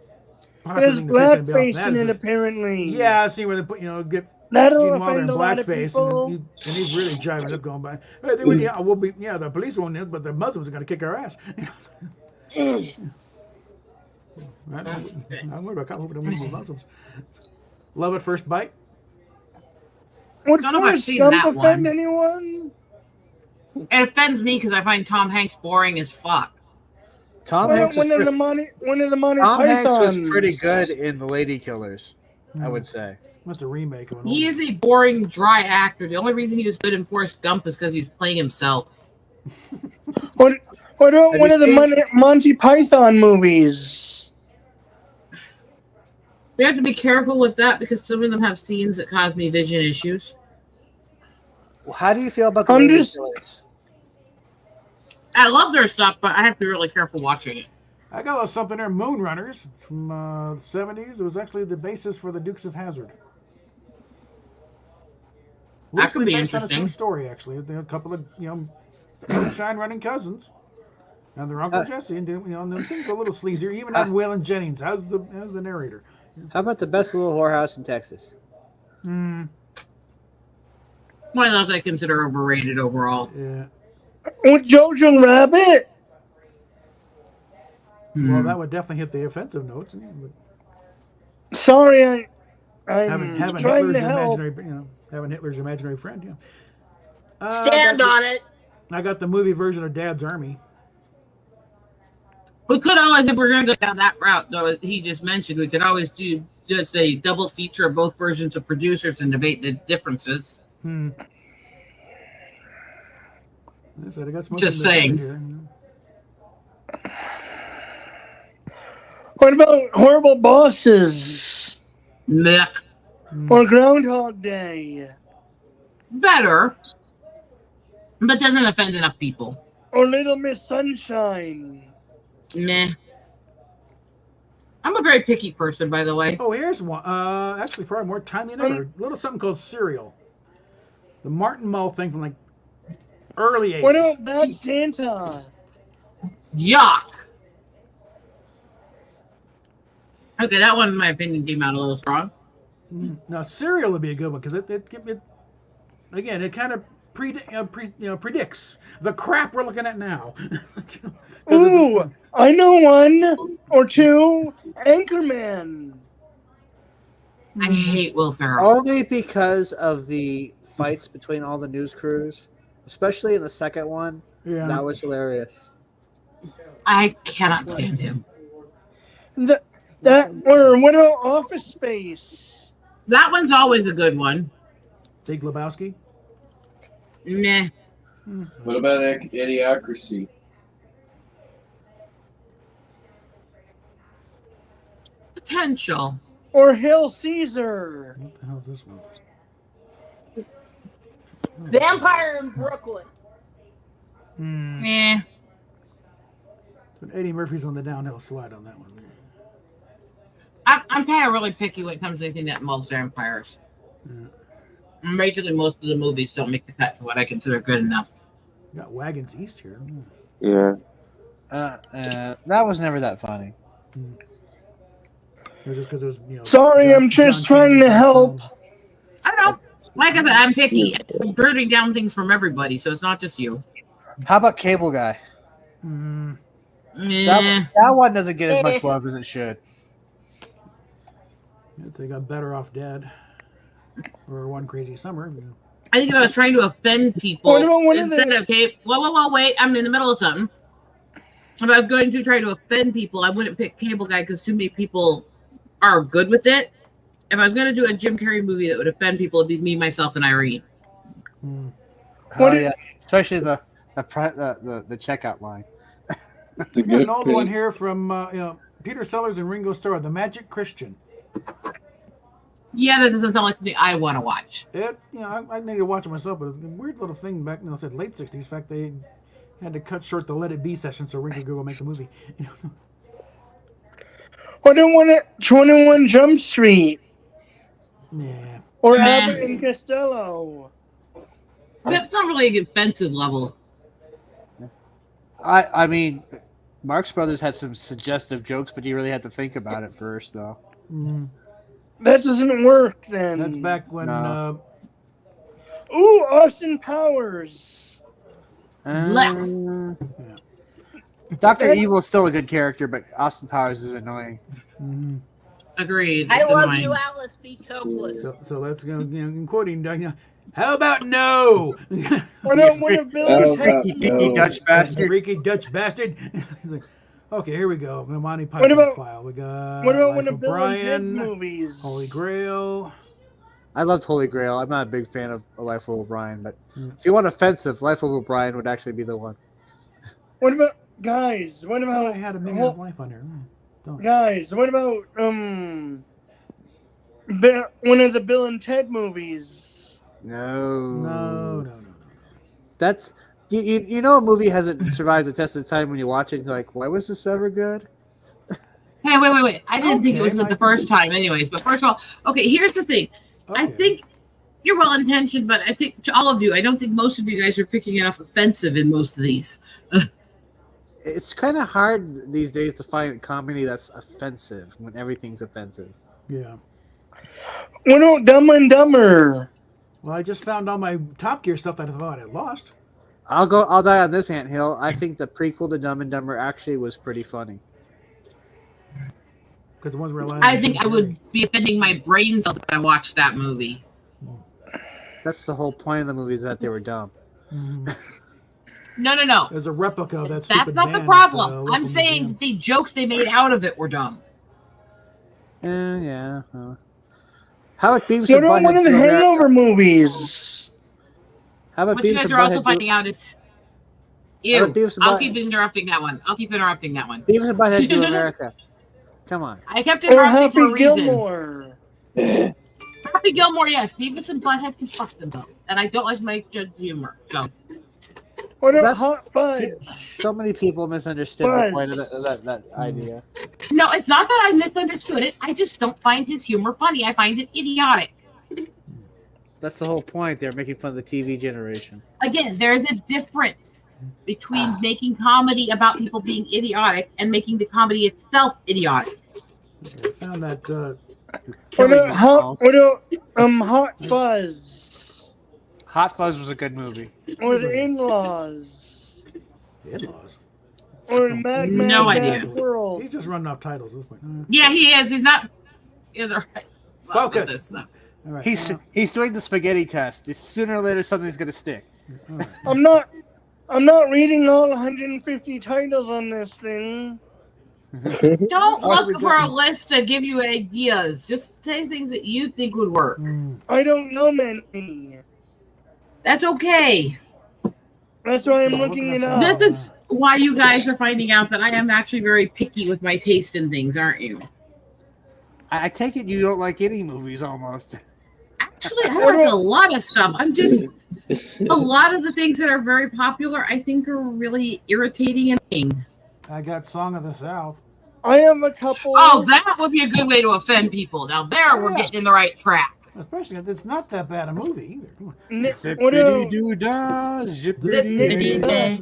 There's thing that pisses me off blackface in is it, this- apparently. Yeah, I see where they put get That'll Gene Wilder in offend a lot of blackface, people. and he's really jiving up, going by. Hey, the police won't, but the Muslims are going to kick our ass. I'm worried about hoping the Muslims. Love at First Bite. Would Don't know if I've Forrest seen Gump that offend one. anyone? It offends me because I find Tom Hanks boring as fuck. Tom One Hanks of the Monty Tom Hanks was Pythons. pretty good in The Lady Killers, I would say. That's a remake of an He old is a boring, dry actor. The only reason he was good in Forrest Gump is because he was playing himself. What about Have one you of the seen- Monty Python movies? We have to be careful with that because some of them have scenes that cause me vision issues. How do you feel about The I'm Lady just- Killers? I love their stuff, but I have to be really careful watching it. I got a little something there, Moonrunners from the 70s. It was actually the basis for the Dukes of Hazzard. That could be Loosely based on a true interesting. story, actually. They're a couple of moonshine running cousins, and their uncle Jesse, and and the things are a little sleazier. Even had Waylon Jennings as the narrator. How about the best little whorehouse in Texas? One of those I consider overrated overall. Yeah. With Jojo Rabbit? Well, that would definitely hit the offensive notes. But Sorry, I'm having trying Hitler's to help. imaginary, having Hitler's imaginary friend. Yeah. Stand on it. I got the movie version of Dad's Army. We could always, if we're going to go down that route, though, as he just mentioned, we could always do just a double feature of both versions of Producers and debate the differences. I said I got some Just other saying. here. What about Horrible Bosses? Meh. Or Groundhog Day? Better, but doesn't offend enough people. Or Little Miss Sunshine? Meh. I'm a very picky person, by the way. Oh, here's one. Actually, probably more timely than ever. A little something called Serial. The Martin Mull thing from like early 80s. What about Bad Santa? Yuck. Okay, that one, in my opinion, came out a little strong. Now, Serial would be a good one because it again, it kind of predicts the crap we're looking at now. Ooh, I know one or two. Anchorman. I hate Will Ferrell. Only because of the fights between all the news crews, especially in the second one. Yeah. That was hilarious. I cannot stand him. What about Office Space? That one's always a good one. Big Lebowski. Meh. What about Idiocracy? Potential. Or Hail Caesar? What the hell is this one? Vampire in Brooklyn. Meh. But Eddie Murphy's on the downhill slide on that one. I'm kind of really picky when it comes to anything that involves vampires. Yeah. Basically, most of the movies don't make the cut to what I consider good enough. You got Wagons East here. Yeah. That was never that funny. Just because it was, Sorry, I'm just trying to help. I don't know. Like I said, I'm picky. I'm burning down things from everybody, so it's not just you. How about Cable Guy? Meh. That one doesn't get as much love as it should. They got Better Off Dead or One Crazy Summer. I think if I was trying to offend people What instead of whoa, wait, I'm in the middle of something. If I was going to try to offend people, I wouldn't pick Cable Guy because too many people are good with it. If I was going to do a Jim Carrey movie that would offend people, it'd be Me, Myself, and Irene. Yeah, especially the checkout line. An old one here from Peter Sellers and Ringo Starr, The Magic Christian. Yeah, that doesn't sound like something I want to watch. I need to watch it myself, but it's a weird little thing back in the late 60s. In fact, they had to cut short the Let It Be session so Ringo could go make the movie. What do you want 21 Jump Street? Yeah. Or Abbott and Costello? That's not really an offensive level. I mean, Marx Brothers had some suggestive jokes, but you really had to think about it first, though. That doesn't work then. That's back when. No. Ooh, Austin Powers. Dr. Evil is still a good character, but Austin Powers is annoying. Agreed. I It's love annoying. you, Alice B. Toklas. So let's go. In quoting, how about no? What about Billy Freaky Dutch bastard. Freaky Dutch bastard. He's like, okay, here we go. The Monty Python file. We got. What about Life one of of Bill and Brian, Ted's movies? Holy Grail. I loved Holy Grail. I'm not a big fan of Life of O'Brien, but if you want offensive, Life of O'Brien would actually be the one. What about guys? What about I had a minute of life on there. Don't. Guys, what about one of the Bill and Ted movies? No. That's you know a movie hasn't survived the test of time when you watch it. And you're like, why was this ever good? Hey, wait. I didn't think it was good the first time, anyways. But first of all, okay, here's the thing. Okay. I think you're well intentioned, but I think to all of you, I don't think most of you guys are picking enough offensive in most of these. It's kind of hard these days to find a comedy that's offensive when everything's offensive. Yeah. What about Dumb and Dumber? Well, I just found all my Top Gear stuff that I thought I had lost. I'll die on this anthill. I think the prequel to Dumb and Dumber actually was pretty funny. Because the ones where I think I would be offending my brain cells if I watched that movie. That's the whole point of the movie, is that they were dumb. No. There's a replica of that. That's not the problem. I'm saying that the jokes they made out of it were dumb. Yeah. How about Beavis What and about one Butthead of the Do America? Hangover movies? How about What you Beavis guys and are also Butthead finding out is... Ew. How about Beavis and I'll Butthead? keep interrupting that one. Beavis and Butthead Do America. Come on. I kept Or interrupting for a Happy reason. Gilmore? Happy Gilmore, yes. Beavis and Butthead can fuck themselves. And I don't like Mike Judd's humor. So What about That's- Hot Fudge? So many people misunderstood the point of that idea. no, it's not that I misunderstood it. I just don't find his humor funny. I find it idiotic. That's the whole point. They're making fun of the TV generation. Again, there's a difference between making comedy about people being idiotic and making the comedy itself idiotic. I found that. Hot Fuzz. Hot Fuzz was a good movie. Or The In-Laws. The In-Laws. Or Mad No Mad idea. Mad World. He's just running off titles at this point. Yeah, he is. He's not in the right. Focus. This, no. All right, He's doing the spaghetti test. Sooner or later, something's gonna stick. all right. I'm not reading all 150 titles on this thing. Don't look for a list to give you ideas. Just say things that you think would work. I don't know many. That's okay. That's why I'm looking it up. This is why you guys are finding out that I am actually very picky with my taste in things, aren't you? I take it you don't like any movies almost. Actually, I like a lot of stuff. I'm just a lot of the things that are very popular, I think, are really irritating and annoying. I got Song of the South. I have a couple. Oh, that would be a good way to offend people. Now there, we're getting in the right track. Especially if it's not that bad a movie either. Come on. Zippity-doo-dah, zippity-doo-dah.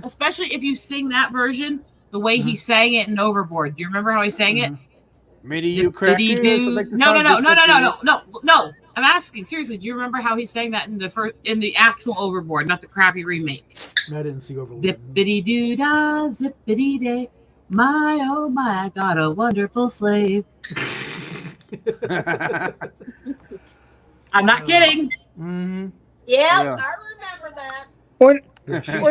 Especially if you sing that version the way he sang it in Overboard. Do you remember how he sang it? Maybe you crackers. No. I'm asking seriously. Do you remember how he sang that in the actual Overboard, not the crappy remake? I didn't see Overboard. Zippity doo dah, zippity day. My oh my, I got a wonderful slave. I'm not kidding. Mm-hmm. Yeah, I remember that. What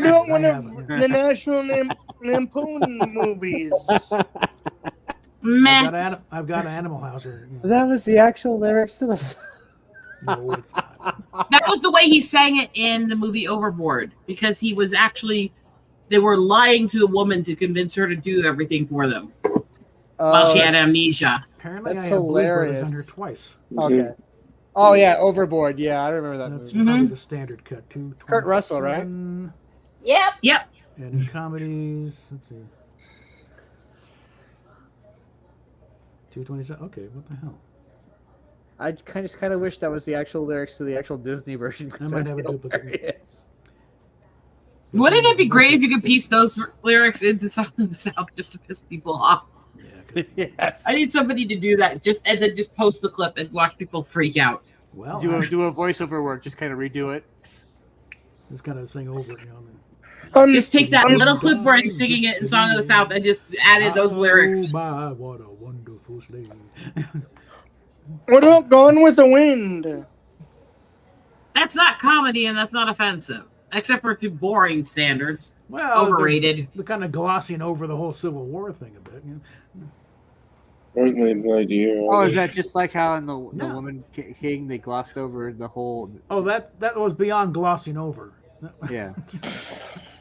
about one of the National Lampoon movies? Meh. I've got Animal House here. That was the actual lyrics to the song. No, it's not. That was the way he sang it in the movie Overboard, because he was actually, they were lying to the woman to convince her to do everything for them while she had amnesia. Apparently, That's I have Blues Brothers hilarious. on here twice. Okay. Oh yeah, Overboard. Yeah, I remember that That's movie. probably the standard cut. 227. Kurt Russell, right? Yep. And in comedies, let's see. 227. Okay, what the hell? I just kind of wish that was the actual lyrics to the actual Disney version. I might have a duplicate. Wouldn't it be great if you could piece those lyrics into Song of the South just to piss people off? Yeah, Yes. I need somebody to do that, and then just post the clip and watch people freak out. well, Do a voiceover work. Just kind of redo it. just kind of sing over it, you know. Just take that little clip where he's singing it in Song of the South and just added those lyrics. Oh my, what a wonderful slave. What about Gone with the Wind? That's not comedy and that's not offensive, except for to boring standards. Well, Overrated. They're kind of glossing over the whole Civil War thing a bit. You know? Oh, is that just like how in the No. Woman King they glossed over the whole? Oh, that was beyond glossing over. Yeah.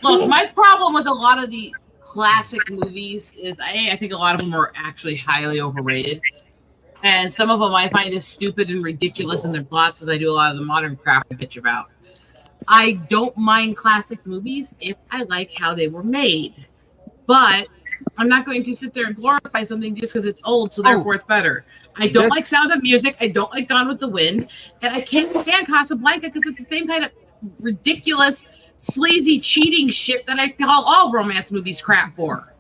Look, my problem with a lot of the classic movies is I think a lot of them are actually highly overrated. And some of them I find as stupid and ridiculous in their plots as I do a lot of the modern crap I bitch about. I don't mind classic movies if I like how they were made. But I'm not going to sit there and glorify something just because it's old, so therefore it's better. I don't like Sound of Music. I don't like Gone with the Wind. And I can't stand Casablanca because it's the same kind of ridiculous, sleazy, cheating shit that I call all romance movies crap for.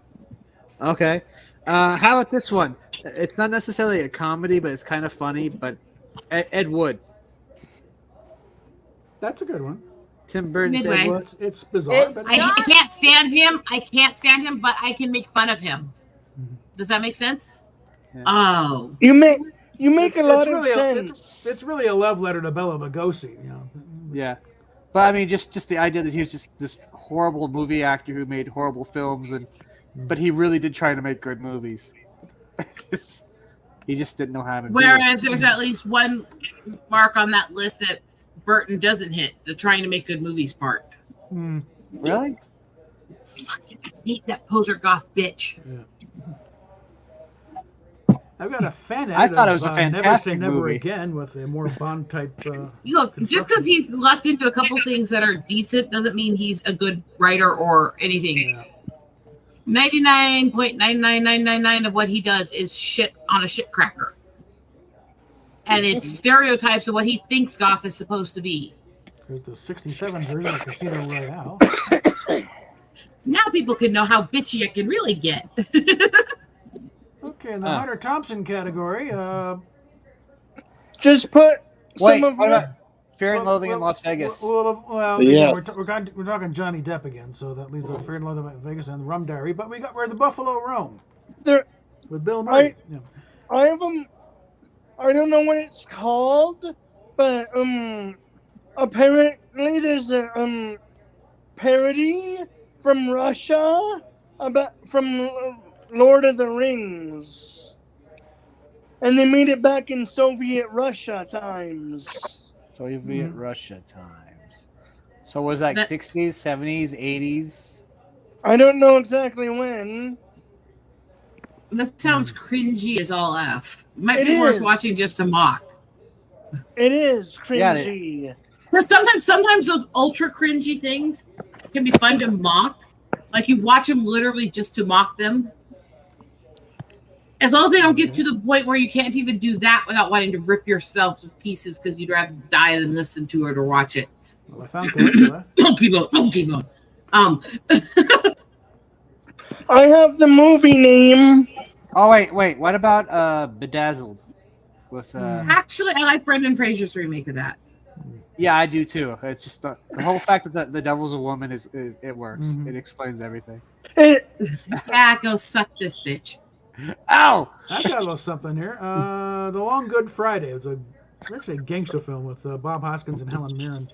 Okay. How about this one? It's not necessarily a comedy, but it's kind of funny. But Ed Wood. That's a good one. Tim Burton's Midway. Ed Wood. It's bizarre. It's but I can't stand him. I can't stand him, but I can make fun of him. Does that make sense? Yeah. Oh. You make a lot of really sense. it's really a love letter to Bela Lugosi, you know. Yeah. But I mean, just the idea that he was just this horrible movie actor who made horrible films, but he really did try to make good movies. He just didn't know how to do it. Whereas there's at least one mark on that list that Burton doesn't hit, the trying to make good movies part. Really? Fucking hate that poser goth bitch. I've got a fan edit I thought it was a of, Never fantastic Say Never movie. Again with a more Bond type. Look, just because he's lucked into a couple things that are decent doesn't mean he's a good writer or anything. 99.99999 of what he does is shit on a shit cracker. And it's stereotypes of what he thinks goth is supposed to be. There's the '67 version of Casino Royale. Now people can know how bitchy I can really get. Okay, in the Hunter Thompson category, Just put Wait, some of what your. about Fear and Loathing in Las Vegas? Well, Yes. again, we're talking Johnny Depp again, so that leaves out Fear and Loathing in Vegas and the Rum Diary. But we're the Buffalo Roam There, with Bill Murray. Yeah. I have I don't know what it's called, but apparently there's a parody from Russia from Lord of the Rings, and they made it back in Soviet Russia times. Soviet Russia times. So was that 60s, 70s, 80s? I don't know exactly when. That sounds cringy as all F. Might It be worth is. watching just to mock. It is Yeah, cringy. Because sometimes those ultra cringy things can be fun to mock. Like you watch them literally just to mock them. As long as they don't get to the point where you can't even do that without wanting to rip yourself to pieces because you'd rather die than listen to it or watch it. Well, I found Caligula. I'll keep going. I have the movie name. Oh wait. What about Bedazzled? With Actually, I like Brendan Fraser's remake of that. yeah, I do too. It's just the whole fact that the devil's a woman is it works. It explains everything. Yeah, go suck this bitch. Ow! I got a little something here. The Long Good Friday. It was actually a gangster film with Bob Hoskins and Helen Mirren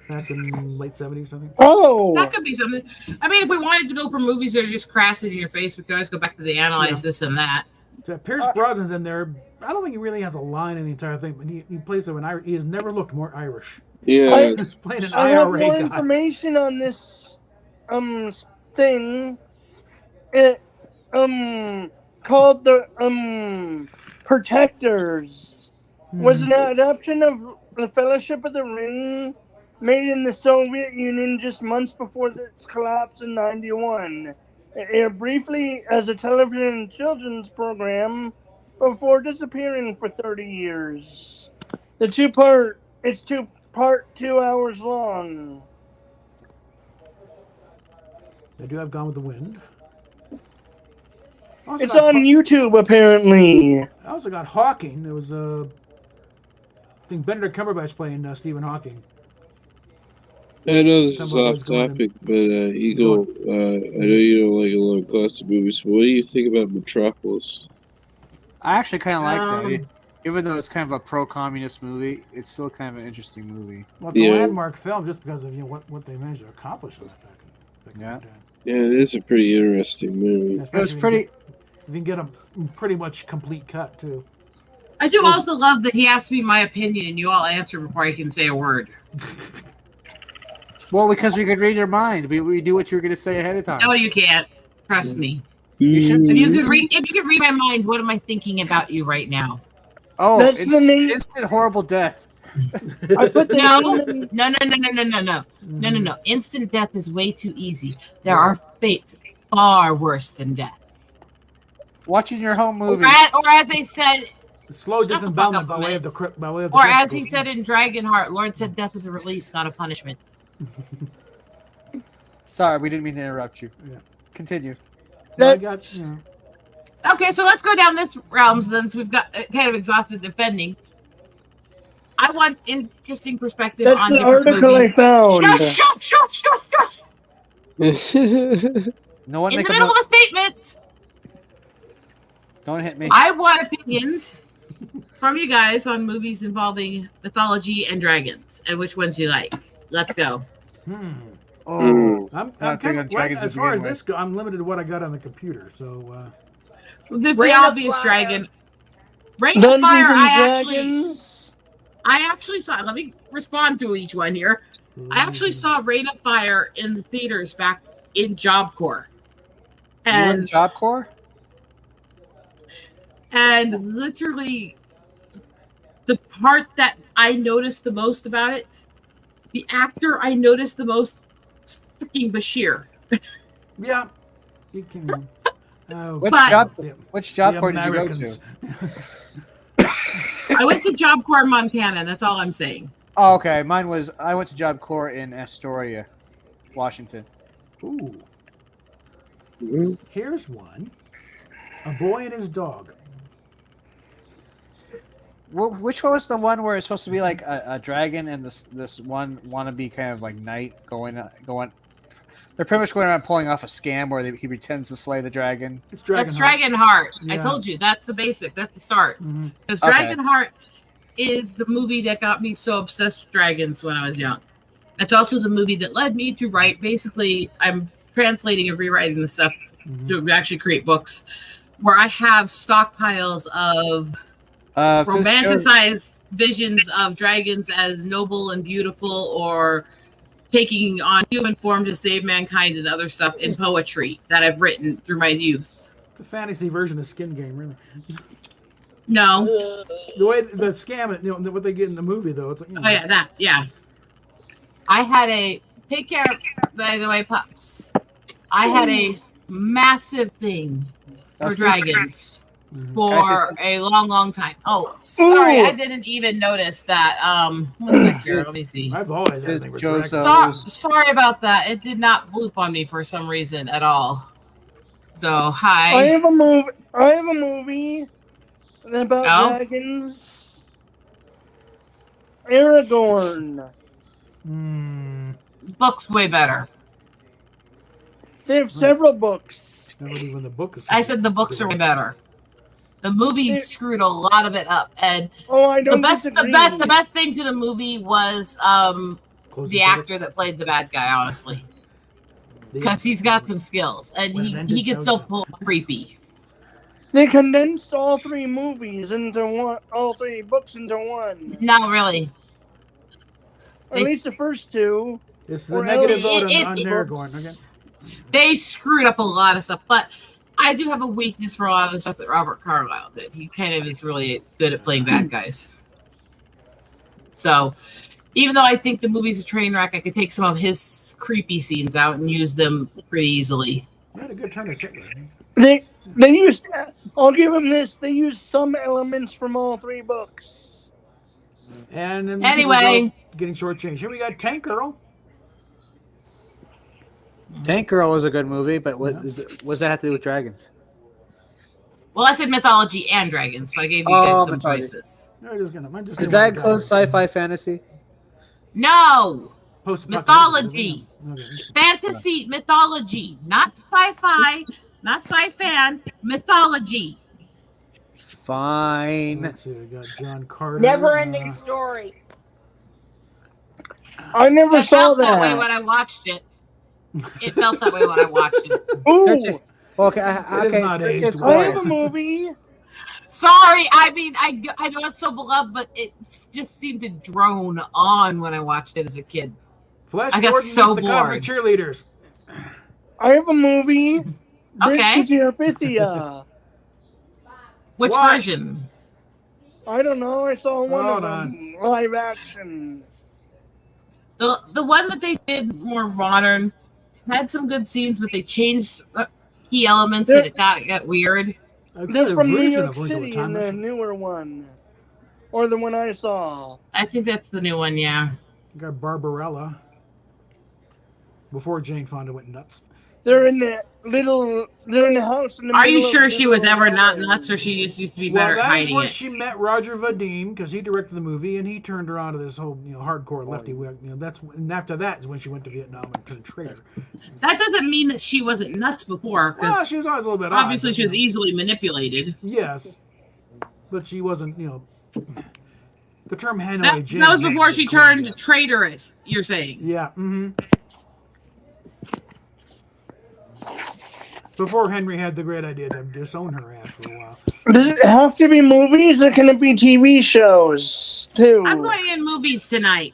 back in late 70s, I think. Oh, That could be something. I mean, if we wanted to go for movies that are just crass in your face, we could always go back to the analyze this and that. So Pierce Brosnan's in there. I don't think he really has a line in the entire thing, but he plays an Irish. He has never looked more Irish. Yeah. He's playing an I have IRA more guy. information on this thing. It called the Protectors. Was an adaptation of the Fellowship of the Ring, made in the Soviet Union just months before its collapse in '91. It aired briefly as a television children's program before disappearing for 30 years. It's 2 hours long. They do have Gone with the Wind. It's on YouTube, apparently. I also got Hawking. There was I think Benedict Cumberbatch playing Stephen Hawking. I know this is Somebody off was going topic, but Eagle, I know you don't like a lot of classic movies. But what do you think about Metropolis? I actually kind of like that. Even though it's kind of a pro-communist movie, it's still kind of an interesting movie. Well, it's a landmark film just because of what they managed to accomplish with it back in the day. Yeah, it is a pretty interesting movie. It was pretty. You can get a pretty much complete cut too. I do also love that he asked me my opinion and you all answer before I can say a word. Well, because we could read your mind. We knew what you were going to say ahead of time. No, you can't. Trust me. You should. If you could read my mind, what am I thinking about you right now? Oh, That's it's the name. instant horrible death. I put the No. Instant death is way too easy. There are fates far worse than death. Watching your home movie. Or as they said, Slow Shut the fuck disembowelment up, by way man. of the or as he said in Dragonheart, Lord said death is a release, not a punishment. Sorry, we didn't mean to interrupt you. Yeah. Continue. I got, you know. Okay, so let's go down this realms then. So we've got kind of exhausted defending. I want interesting perspective That's on the different article movies. I found. Shush! No one In make the a middle note. of a statement, Don't hit me. I want opinions from you guys on movies involving mythology and dragons, and which ones you like. Let's go. Oh, I'm not big kind on of, dragons as to far as begin with. this goes, I'm limited to what I got on the computer. So The Rain of obvious Fire. dragon. Rain of Dungeons Fire, and Dragons. I actually saw, let me respond to each one here. I actually saw Rain of Fire in the theaters back in Job Corps. You were in And Job Corps? And literally, the part that I noticed the most about it, the actor I noticed the most, was freaking Bashir. yeah, you can. Which But- job corps did you go to? Americans. I went to Job Corps, Montana. That's all I'm saying. Oh, okay. I went to Job Corps in Astoria, Washington. Ooh. Mhm. Here's one. A Boy and His Dog. Which one was the one where it's supposed to be like a dragon and this one wannabe kind of like knight going? They're pretty much going around pulling off a scam where he pretends to slay the dragon. It's That's Dragonheart. Dragonheart. I Yeah. told you that's the basic. That's the start. Mhm. Because Okay. Dragonheart is the movie that got me so obsessed with dragons when I was young. It's also the movie that led me to write. Basically, I'm translating and rewriting the stuff to actually create books where I have stockpiles of romanticized visions of dragons as noble and beautiful, or taking on human form to save mankind, and other stuff in poetry that I've written through my youth. The fantasy version of Skin Game, really. No. The way the scam, what they get in the movie, though. It's like, Oh, yeah, yeah. I had take care of, by the way, pups. I had a massive thing for dragons for a long, long time. Oh, sorry, I didn't even notice that. One sec, Jared, let me see. I've always had a thing for dragons. Sorry about that. It did not bloop on me for some reason at all. So, hi. I have a movie about dragons. Aragorn. Book's way better. They have several books. Not even the book is. I said the books are way better. The movie screwed a lot of it up, and I don't the best thing to the movie was the actor that played the bad guy, honestly, because he's got some skills and he can still pull creepy. They condensed all three movies into one, all three books into one. Not really. At least the first two. It's the negative vote on Aragorn. Okay. They screwed up a lot of stuff, but I do have a weakness for a lot of the stuff that Robert Carlyle did. He kind of is really good at playing bad guys. So, even though I think the movie's a train wreck, I could take some of his creepy scenes out and use them pretty easily. You had a good turn of Hitler. They used. I'll give them this. They used some elements from all three books. And then anyway, getting shortchanged. Here we got Tank Girl. Tank Girl was a good movie, but what does that have to do with dragons? Well, I said mythology and dragons, so I gave you guys some choices. Does that include sci-fi fantasy? No! Mythology. Fantasy mythology. Not sci-fi, not sci-fan, mythology. Fine. Let's see, we got John Carter. Never-ending story. I never saw that way when I watched it. It felt that way when I watched it. Ooh. Okay. I have a movie. Sorry, I mean, I know it's so beloved, but it just seemed to drone on when I watched it as a kid. Flash I got Gordon so meets the Cosmic bored. Cheerleaders. I have a movie. Okay. Bithia. Which version? I don't know. I saw one of them. Live action. The one that they did more modern had some good scenes, but they changed key elements and it got weird. They're from New York City in the newer one. Or the one I saw. I think that's the new one, yeah. You got Barbarella. Before Jane Fonda went nuts. They're in the house in the Are you middle sure of she was ever not nuts, or she just used to be better at hiding that is where it? she met Roger Vadim, because he directed the movie, and he turned her on to this whole, hardcore lefty. And after that is when she went to Vietnam and turned traitor. That doesn't mean that she wasn't nuts before. Well, she was always a little bit obviously odd, she was easily manipulated. Yes, but she wasn't. The term Hanoi Jane. That was before she turned traitorous. You're saying? Yeah. Mm-hmm. Before Henry had the great idea to disown her ass for a while. Does it have to be movies, or can it be TV shows too? I'm going in movies tonight.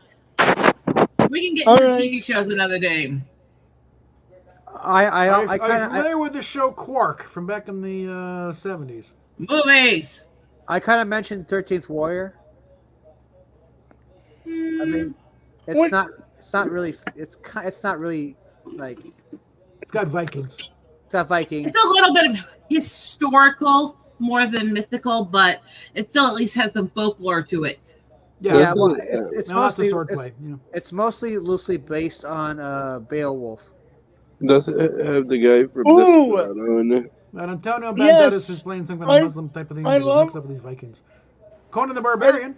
We can get into TV shows another day. I'm familiar with the show Quark from back in the 70s. Movies. I kind of mentioned 13th Warrior. I mean, it's not really like. It's got Vikings. It's got Vikings. It's a little bit of historical more than mythical, but it still at least has some folklore to it. Yeah, well, it's mostly loosely based on Beowulf. Does it have the guy from Ooh! Desperado in it? And Antonio Banderas Yes. is playing some kind of Muslim type of thing. I that love- hooks up with these Vikings. Conan the Barbarian.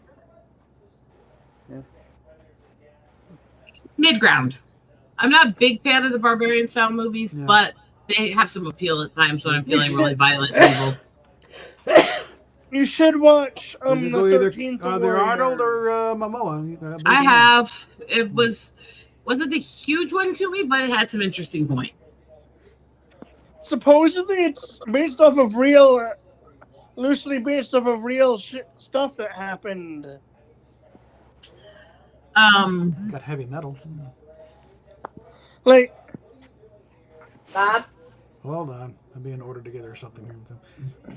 Mid-ground. I'm not a big fan of the barbarian style movies, Yeah. but they have some appeal at times when I'm feeling should- really violent and evil. You should watch You can the go either 13th Arnold Warrior. or Momoa. I have. It wasn't the huge one to me, but it had some interesting points. Supposedly, it's based off of real, loosely based off of real stuff that happened. Got heavy metal. Like, Bob? Hold on. I'm being ordered together or something here.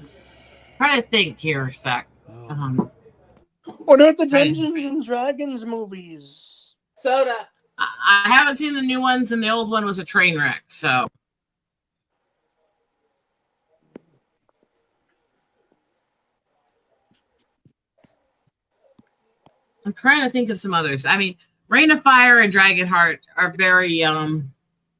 Try to think here a sec. Oh. what about the Dungeons and Dragons movies? Soda. I haven't seen the new ones, and the old one was a train wreck. So I'm trying to think of some others. I mean, Reign of Fire and Dragonheart are very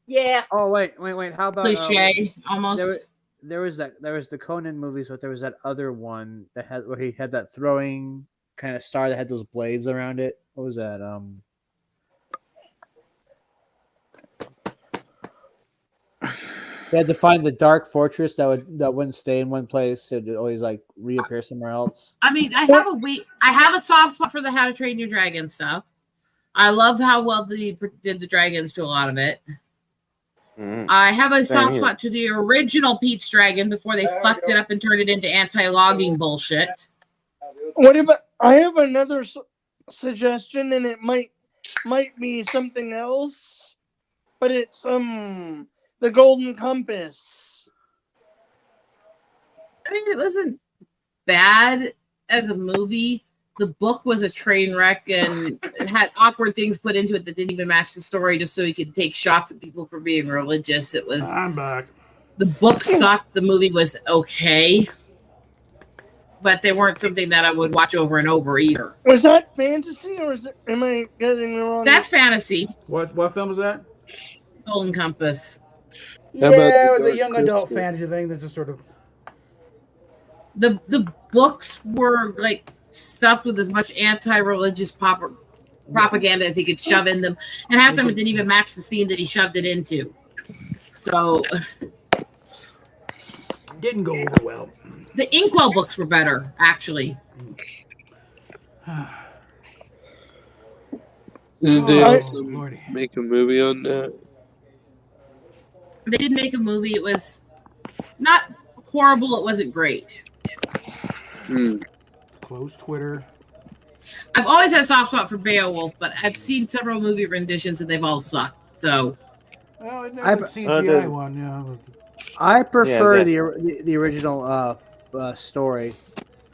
Yeah. Oh wait. How about cliche almost. there was the Conan movies, but there was that other one that had where he had that throwing kind of star that had those blades around it. What was that? They had to find the dark fortress that wouldn't stay in one place. It would always like reappear somewhere else. I mean, I have a soft spot for the How to Train Your Dragon stuff. I love how well they did the dragons to a lot of it. I have a soft spot to the original Pete's Dragon before they fucked it up and turned it into anti-logging bullshit. What about? I have another suggestion, and it might be something else, but it's the Golden Compass. I mean, it wasn't bad as a movie. The book was a train wreck, and it had awkward things put into it that didn't even match the story, just so he could take shots at people for being religious. It was. I'm back. The book sucked. The movie was okay, but they weren't something that I would watch over and over either. Was that fantasy, or am I getting the wrong? That's fantasy. What film is that? Golden Compass. How about Yeah, it the was a young Dark adult Crystal? fantasy thing that's just sort of. The books were like stuffed with as much anti-religious propaganda as he could shove in them, and half of them didn't even match the scene that he shoved it into. So Didn't go over well. the Inkwell books were better, actually. Did they also Lordy. make a movie on that? They did make a movie. It was not horrible. It wasn't great. Close Twitter. I've always had a soft spot for Beowulf, but I've seen several movie renditions and they've all sucked. So Oh, it never CGI one. Yeah. I prefer Yeah, the original story,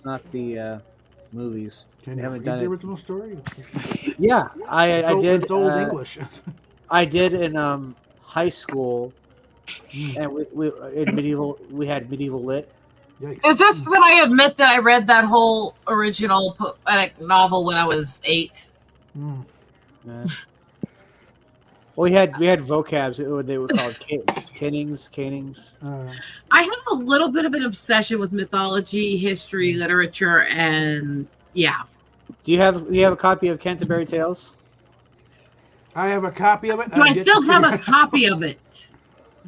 not the movies. Can They you haven't read done the it. original story? Yeah, I did. It's old English. I did in high school, and we had medieval lit. Yikes. it's just when I admit that I read that whole original poetic novel when I was 8. Mm. Yeah. Well, we had vocabs. They were called canings. I have a little bit of an obsession with mythology, history, literature, and yeah. Do you have a copy of Canterbury Tales? I have a copy of it. Do I still have a copy of it?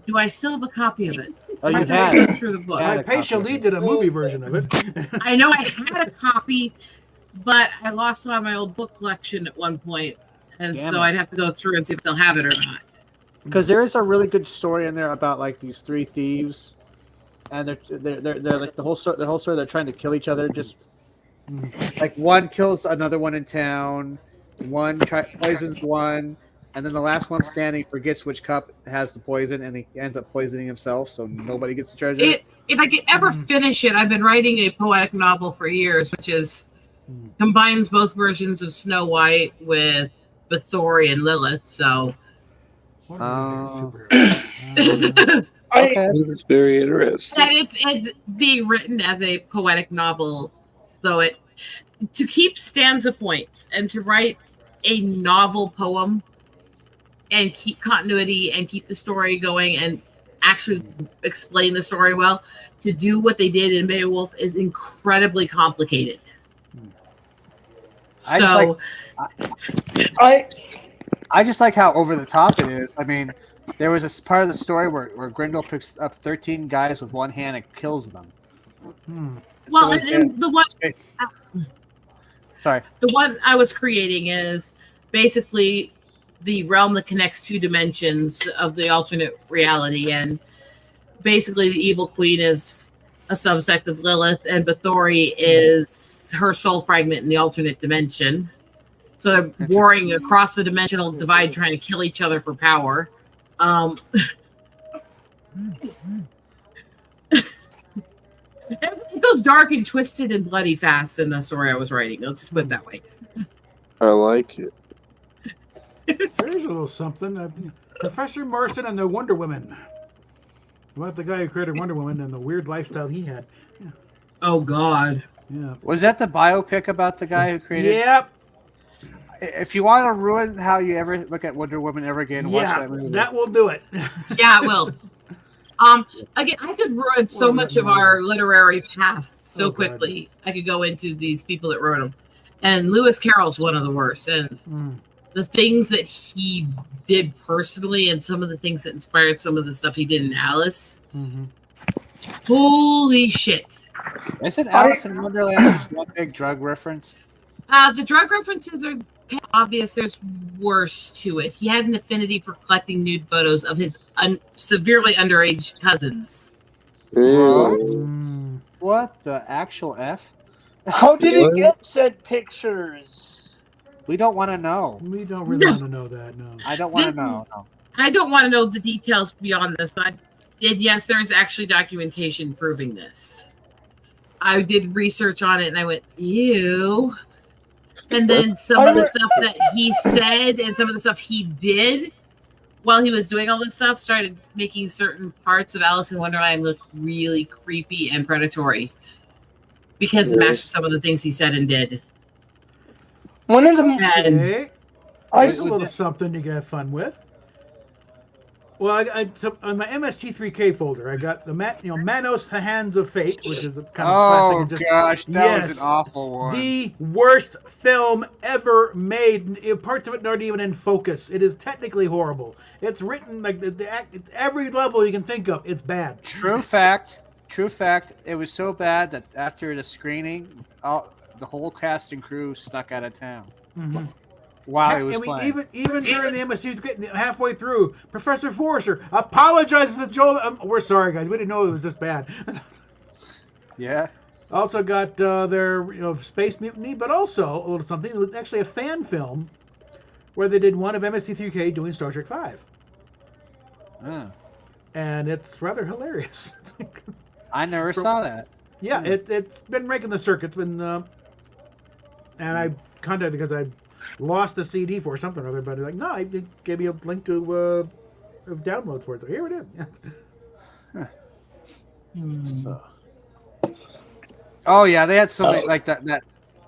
Do I still have a copy of it? Oh, you I had read it. through the book. Yeah. Hypatia Lee did a movie version of it. I know I had a copy, but I lost one of my old book collection at one point, and Damn so it. I'd have to go through and see if they'll have it or not. Because there is a really good story in there about like these 3 thieves, and they're like the whole story. They're trying to kill each other. Just like one kills another one in town, one poisons one, and then the last one standing forgets which cup has the poison, and he ends up poisoning himself. So nobody gets the treasure. If I could ever finish it, I've been writing a poetic novel for years, which combines both versions of Snow White with Bathory and Lilith. So Okay. It's very interesting. and it's being written as a poetic novel, so it to keep stanza points and to write a novel poem and keep continuity and keep the story going and actually explain the story well, to do what they did in Beowulf is incredibly complicated. I just like how over the top it is. I mean, there was a part of the story where Grendel picks up 13 guys with one hand and kills them. Well, and the one, sorry, the one I was creating is basically the realm that connects two dimensions of the alternate reality, and basically the evil queen is a subsect of Lilith, and Bathory is her soul fragment in the alternate dimension. So they're warring across the dimensional divide, trying to kill each other for power. It goes dark and twisted and bloody fast in the story I was writing. Let's just put it that way. I like it. There's a little something. Professor Marston and the Wonder Woman. About the guy who created Wonder Woman and the weird lifestyle he had. Yeah. Oh, God. Yeah. Was that the biopic about the guy who created? Yep. If you want to ruin how you ever look at Wonder Woman ever again, watch that movie. That will do it. Yeah, it will. Again, I could ruin so much of our literary past so quickly. I could go into these people that wrote them. And Lewis Carroll's one of the worst. And the things that he did personally and some of the things that inspired some of the stuff he did in Alice. Holy shit. Isn't Alice in Wonderland one big drug reference? The drug references are kind of obvious. There's worse to it. He had an affinity for collecting nude photos of his severely underage cousins. What the actual F? How did he get said pictures? We don't want to know. We don't really want to know that, no. I don't want to know. No. I don't want to know the details beyond this, but yes, there's actually documentation proving this. I did research on it and I went, ew. And then some of the stuff that he said and some of the stuff he did while he was doing all this stuff started making certain parts of Alice in Wonderland look really creepy and predatory because it matched some of the things he said and did. One of them. I a little something to get fun with. Well, so on my MST3K folder, I got the Manos, the Hands of Fate, which is a kind of classic. Gosh, that was an awful one. The worst film ever made. Parts of it aren't even in focus. It is technically horrible. It's written like every level you can think of. It's bad. True fact. True fact. It was so bad that after the screening, the whole cast and crew snuck out of town. While he was playing. Even during the MSU, halfway through, Professor Forrester apologizes to Joel. We're sorry, guys. We didn't know it was this bad. Yeah. Also got their Space Mutiny, but also a little something. It was actually a fan film where they did one of MST3K doing Star Trek V. And it's rather hilarious. I never saw that. Yeah, it's been making the circuit. It's been, and I contacted because I lost the CD for something or other, but like, no, I gave me a link to a download for it. So here it is. So. Oh yeah, they had so many like that.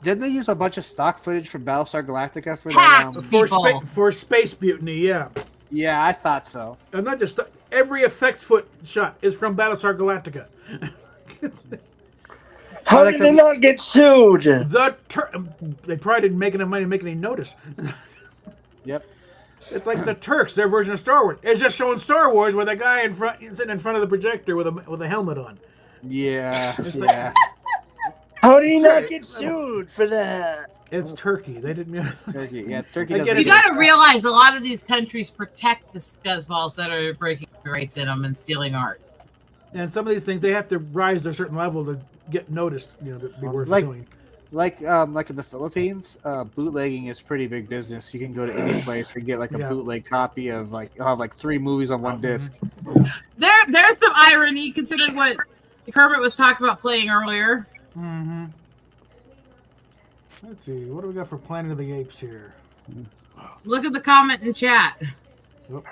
Didn't they use a bunch of stock footage from Battlestar Galactica for that? For Space Mutiny, yeah. Yeah, I thought so. And not just every effects foot shot is from Battlestar Galactica. How did they not get sued? They probably didn't make enough money to make any notice. Yep. It's like the Turks, their version of Star Wars. It's just showing Star Wars with a guy sitting in front of the projector with a helmet on. Yeah. Like, how did he not get sued for that? It's Turkey. They didn't. Turkey. Yeah, Turkey. You got to realize a lot of these countries protect the scuzzballs that are breaking rights in them and stealing art. And some of these things, they have to rise to a certain level to get noticed, to be worth doing. Like in the Philippines, bootlegging is pretty big business. You can go to any place and get like a bootleg copy of you'll have 3 movies on one disc. There's some irony considering what Kermit was talking about playing earlier. Let's see, what do we got for Planet of the Apes here? Look at the comment in chat. Yep.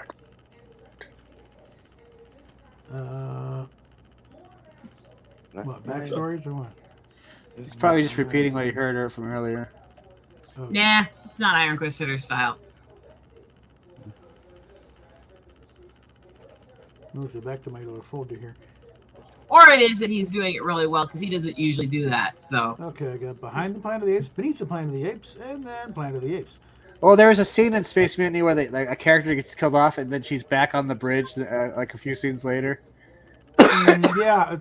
What, backstories or what? He's probably just repeating what he heard from earlier. Nah, it's not Iron Crusader style. Move it back to my little folder here. Or it is, and he's doing it really well because he doesn't usually do that. So Okay, I got Behind the Planet of the Apes, Beneath the Planet of the Apes, and then Planet of the Apes. Oh, there was a scene in Space Mutiny where a character gets killed off, and then she's back on the bridge like a few scenes later. Yeah,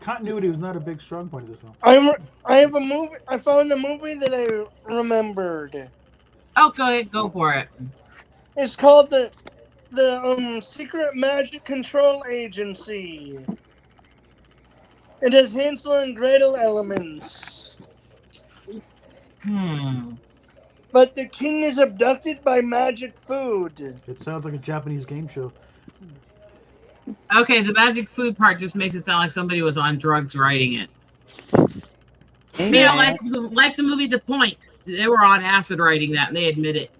continuity was not a big strong point of this film. I have a movie. I found a movie that I remembered. oh, go ahead, go for it. It's called the Secret Magic Control Agency. It has Hansel and Gretel elements. But the king is abducted by magic food. It sounds like a Japanese game show. Okay, the magic food part just makes it sound like somebody was on drugs writing it. You know, like the movie The Point. They were on acid writing that, and they admit it.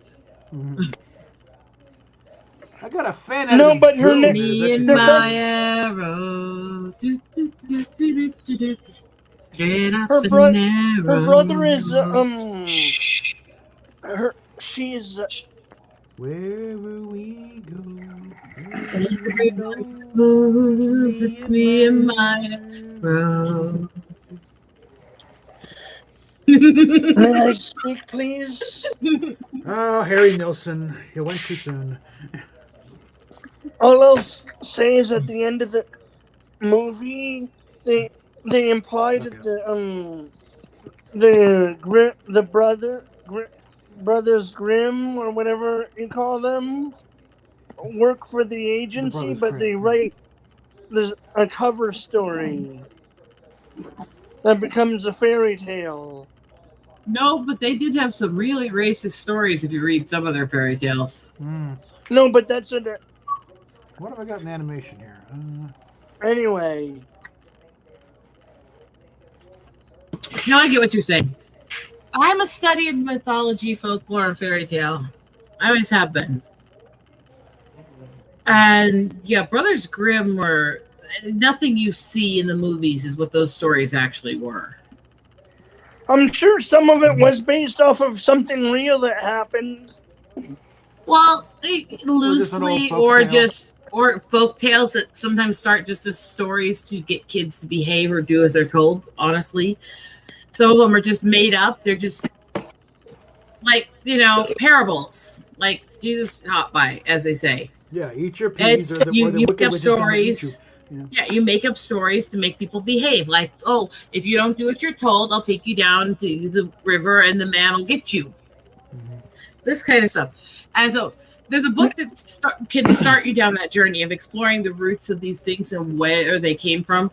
I got a fan. No, but her name. Me and my arrow. Her brother is she's. Where will we go? It's me and my arrow. May I speak, please? Oh, Harry Nilsson, you went too soon. All I'll say is at the end of the movie, they implied that the brothers Grimm or whatever you call them work for the agency, but they write a cover story that becomes a fairy tale. No, but they did have some really racist stories if you read some of their fairy tales. No, but that's a. What have I got in animation here? Anyway. No, I get what you're saying. I'm a study of mythology, folklore, and fairy tale. I always have been. And yeah, Brothers Grimm were nothing you see in the movies is what those stories actually were. I'm sure some of it was based off of something real that happened. Well, loosely, or folk tales that sometimes start just as stories to get kids to behave or do as they're told. Honestly, some of them are just made up. They're just like parables, like Jesus taught by, as they say. Yeah, eat your peas. You make up stories. Yeah, you make up stories to make people behave. Like, oh, if you don't do what you're told, I'll take you down to the river and the man will get you. This kind of stuff. And so there's a book that can start you down that journey of exploring the roots of these things and where they came from,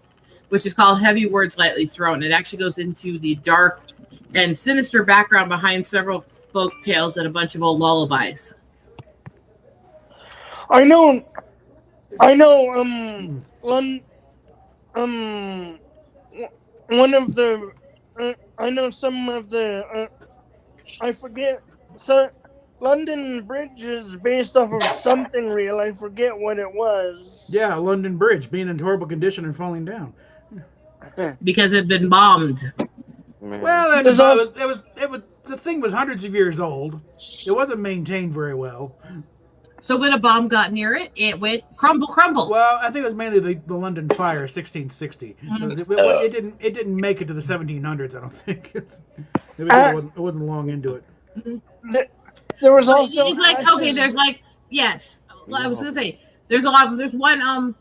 which is called Heavy Words Lightly Thrown. It actually goes into the dark and sinister background behind several folk tales and a bunch of old lullabies. I know, one of the, I know some of the, I forget, so London Bridge is based off of something real. I forget what it was. Yeah, London Bridge being in horrible condition and falling down. Because it had been bombed. Well, the thing was hundreds of years old. It wasn't maintained very well. So when a bomb got near it, it went crumble, crumble. Well, I think it was mainly the London Fire, 1660. It didn't make it to the 1700s. I don't think. It wasn't long into it. There was also. It's like okay. There's like yes. Well, I was gonna say there's a lot. There's one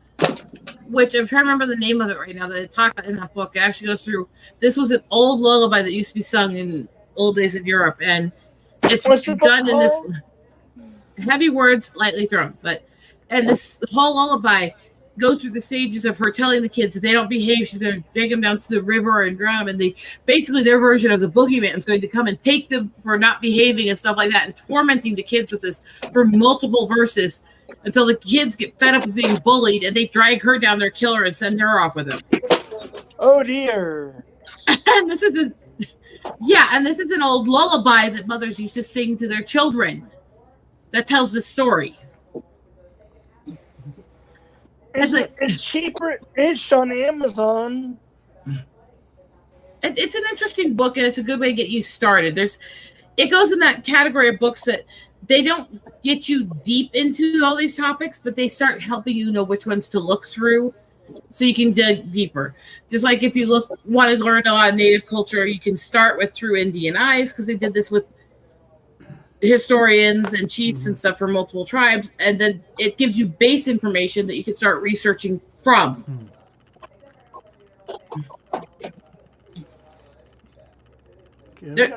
which I'm trying to remember the name of it right now that I talked about in that book. It actually goes through. This was an old lullaby that used to be sung in old days in Europe, and it's done in this. Heavy Words Lightly Thrown, and this whole lullaby goes through the stages of her telling the kids that they don't behave, she's going to take them down to the river and drown them, and basically their version of the boogeyman is going to come and take them for not behaving and stuff like that, and tormenting the kids with this for multiple verses until the kids get fed up with being bullied and they drag her down there, kill her, and send her off with them. Oh dear! And this is an old lullaby that mothers used to sing to their children. That tells the story. It's cheaper-ish on Amazon. It's an interesting book, and it's a good way to get you started. It goes in that category of books that they don't get you deep into all these topics, but they start helping you know which ones to look through so you can dig deeper. Just like if you want to learn a lot of Native culture, you can start with Through Indian Eyes, because they did this with historians and chiefs and stuff from multiple tribes, and then it gives you base information that you can start researching from. Okay,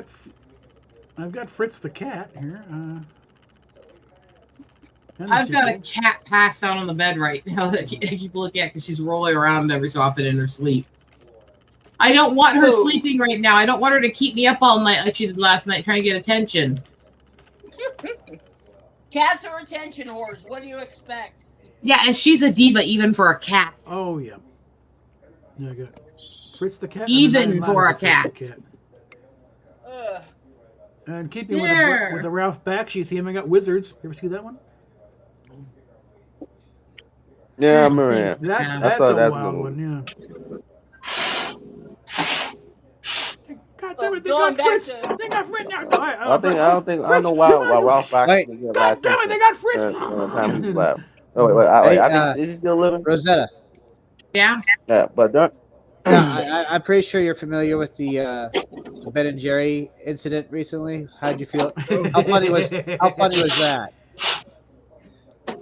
I've got Fritz the cat here. I've got a cat passed out on the bed right now that I keep looking at because she's rolling around every so often in her sleep. I don't want her sleeping right now. I don't want her to keep me up all night like she did last night trying to get attention. Cats are attention whores. What do you expect? Yeah, and she's a diva even for a cat. Oh, yeah. Yeah, I got Fritz the cat. Even for a cat. And keeping with the Ralph Bakshi theme, I got Wizards. You ever see that one? Yeah, I remember that. That's a wild one, yeah. God damn it, they got Fritz! They got Fritz! I don't know why Ralph Bakshi. God damn it, they got Fritz! Oh, wait, I think, is he still living? Rosetta. Yeah. Yeah, but don't. I'm pretty sure you're familiar with the Ben and Jerry incident recently. How'd you feel? How funny was that?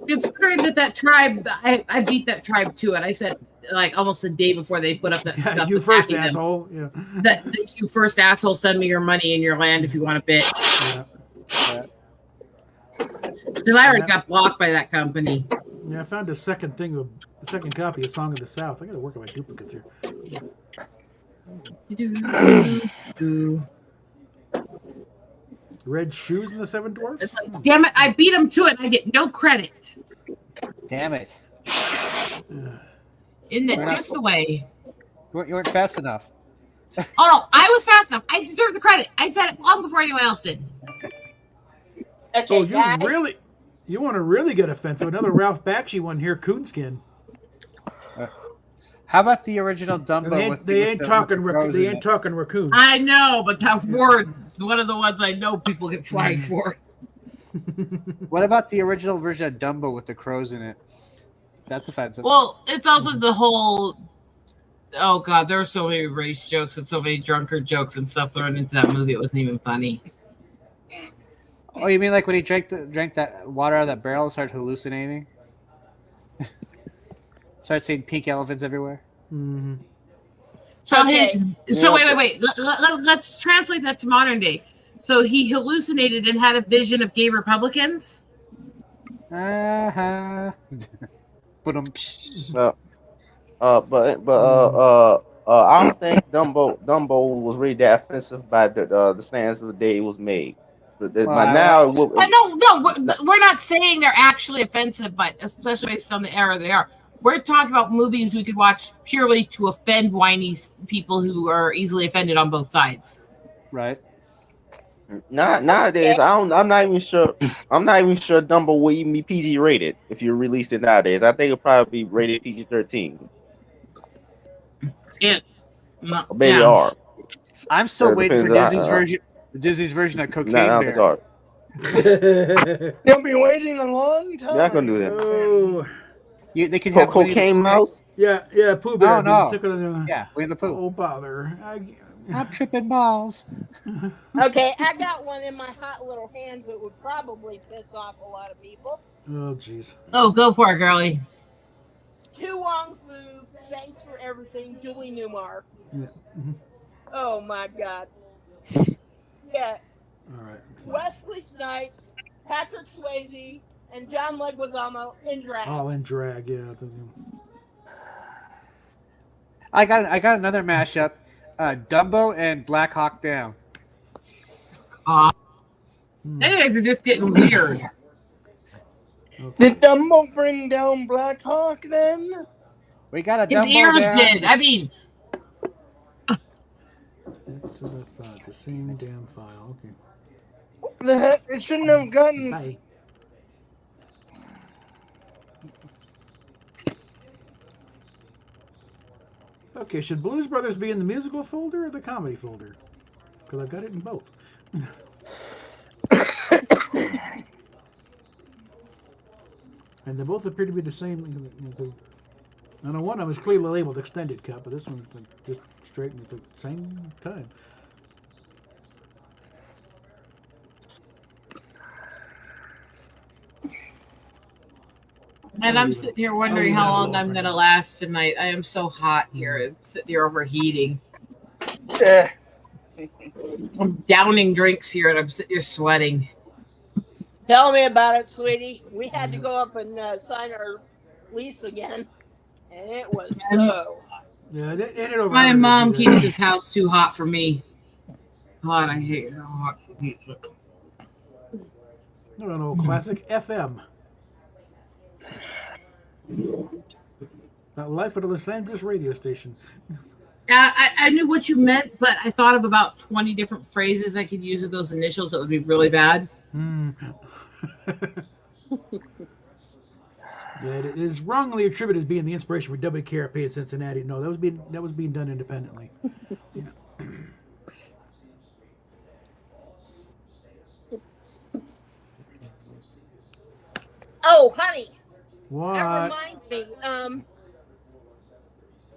Considering that tribe, I beat that tribe too, and I said like almost a day before they put up that stuff. You first, asshole. Yeah. That you first, asshole. Send me your money and your land if you want a bitch. Yeah. Because I already got blocked by that company. Yeah, I found the second copy of Song of the South. I got to work on my duplicates here. Red Shoes in the Seven Dwarfs? It's like, damn it, I beat him to it and I get no credit. Damn it. Isn't it just the way? You weren't fast enough. Oh, no, I was fast enough. I deserve the credit. I did it long before anyone else did. Okay, you want to really get offensive? Another Ralph Bakshi one here, Coonskin. How about the original Dumbo? They ain't talking raccoon. I know, but that word is one of the ones I know people get flagged for. What about the original version of Dumbo with the crows in it? That's offensive. Well, it's also the whole. Oh God, there were so many race jokes and so many drunkard jokes and stuff thrown into that movie. It wasn't even funny. Oh, you mean like when he drank that water out of that barrel and started hallucinating? Start seeing pink elephants everywhere. Mm-hmm. So wait. Let's translate that to modern day. So he hallucinated and had a vision of gay Republicans. I don't think Dumbo was really that offensive by the stands of the day it was made. We're not saying they're actually offensive, but especially based on the era they are. We're talking about movies we could watch purely to offend whiny people who are easily offended on both sides. Right. Nowadays, I'm not even sure. I'm not even sure Dumbo will even be PG rated if you release it nowadays. I think it'll probably be rated PG-13. Yeah. Maybe R. I'm still waiting for Disney's version of Cocaine Bear. You'll be waiting a long time. You're not gonna do that. Oh. They can have Cocaine Mouse. Yeah, Pooh Bear. Oh no. Yeah, Winnie the Pooh. Oh bother. I'm tripping balls. Okay, I got one in my hot little hands that would probably piss off a lot of people. Oh jeez. Oh, go for it, girlie. Tu Wong Fu, thanks for everything, Julie Newmar. Yeah. Mm-hmm. Oh my God. Yeah. All right. Wesley Snipes, Patrick Swayze, and John Leguizamo in drag. All in drag, yeah. I got another mashup. Dumbo and Black Hawk Down. Hey, guys are just getting weird. Okay. Did Dumbo bring down Black Hawk then? We got a His Dumbo ears down. did. I mean. That's what I thought. The same damn file. Okay. The heck? It shouldn't have gotten. Bye. Okay, should Blues Brothers be in the musical folder or the comedy folder? Because I've got it in both. And they both appear to be the same. And one of them is clearly labeled extended cut, but this one's just straight at the same time. And I'm sitting here wondering how long I'm going to last tonight. I am so hot here. I'm sitting here overheating. I'm downing drinks here, and I'm sitting here sweating. Tell me about it, sweetie. We had to go up and sign our lease again, and it was so hot. Yeah, it over. My mom keeps this house too hot for me. God, I hate how hot she keeps it. No, classic FM. That life at a Los Angeles radio station. I knew what you meant, but I thought of about 20 different phrases I could use with those initials that would be really bad. Yeah, it is wrongly attributed as being the inspiration for WKRP in Cincinnati. No, that was being done independently. Yeah. Oh, honey. What? That reminds me.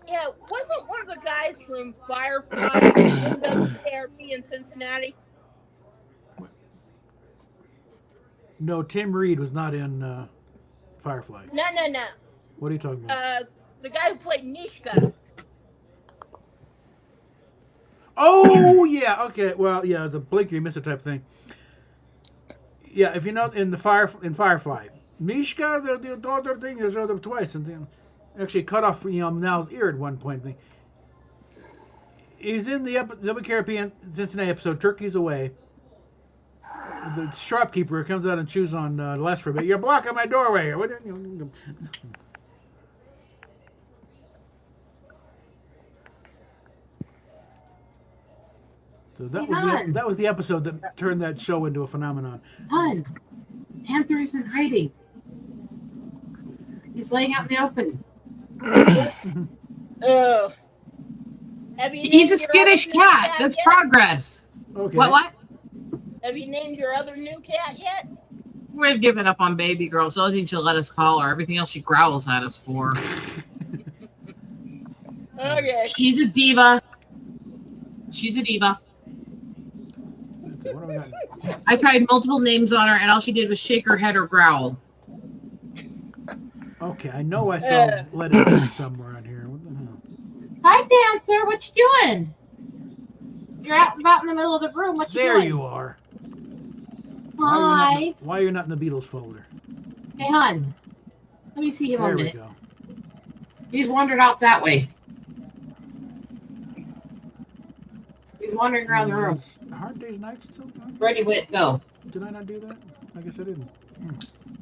Yeah, wasn't one of the guys from Firefly in WKRP in Cincinnati? No, Tim Reed was not in Firefly. No. What are you talking about? The guy who played Mishka. Oh, yeah. Okay. Well, yeah, it's a blink you miss it type thing. Yeah, if you know in Firefly, Mishka, the daughter thing is other twice, and then actually cut off Nal's ear at one point. He's in the WKRP Cincinnati episode "Turkeys Away." The shopkeeper comes out and chews on Les for a bit. You're blocking my doorway. So that was the episode that turned that show into a phenomenon. Hun, Panther is in hiding. He's laying out in the open. He's a skittish cat. That's progress. Okay. What? Have you named your other new cat yet? We've given up on baby girl, so I think she'll let us call her. Everything else she growls at us for. Okay. She's a diva. I tried multiple names on her, and all she did was shake her head or growl. Okay, I know I saw Let It Be somewhere on here. What the hell? Hi, Panther. What you doing? You're out and about in the middle of the room. What you doing? There you are. Hi. Why are you not in the Beatles folder? Hey, hon. Let me see him a minute. There we go. He's wandered off that way. He's wandering around the room. Hard Day's Night still going? Ready, wait, go. Did I not do that? I guess I didn't. All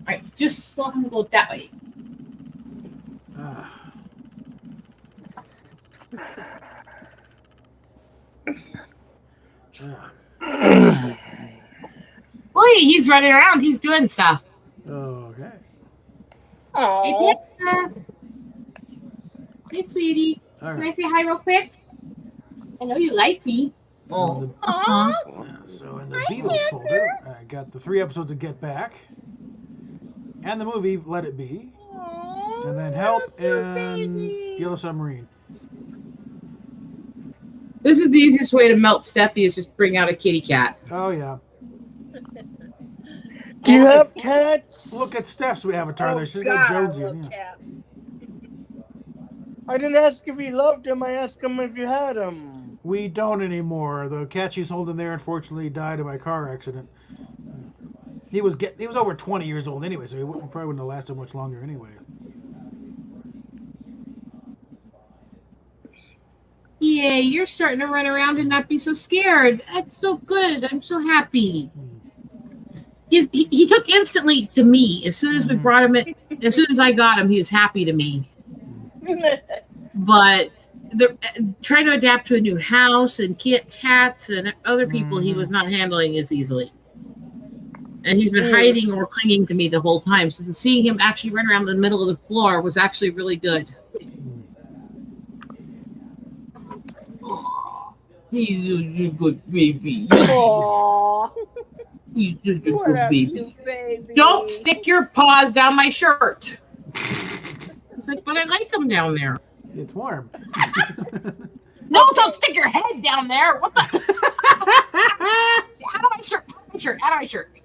right, just let him go that way. Boy, he's running around. He's doing stuff. Okay. Hey, Panther. Hey, sweetie. All right. Can I say hi real quick? I know you like me. Oh. So in the Beatles folder, I got the 3 episodes of Get Back, and the movie Let It Be, and then Help and Yellow Submarine. This is the easiest way to melt Steffi is just bring out a kitty cat. Oh, yeah. Do you have cats? Look at Steph's avatar there. She's got Jonesy. I love cats. I didn't ask if you loved him. I asked him if you had him. We don't anymore. The cat she's holding there, unfortunately, died in my car accident. He was over 20 years old anyway, so he probably wouldn't have lasted much longer anyway. Yay, you're starting to run around and not be so scared. That's so good. I'm so happy. He took instantly to me. As soon as we brought him in, as soon as I got him, he was happy to me. But trying to adapt to a new house and cats and other people, he was not handling as easily. And he's been hiding or clinging to me the whole time. So seeing him actually run around the middle of the floor was actually really good. He's a good baby. Aww. You What up, you baby? Don't stick your paws down my shirt. He's like, but I like them down there. It's warm. No, don't stick your head down there. What the? Out of my shirt. Out of my shirt.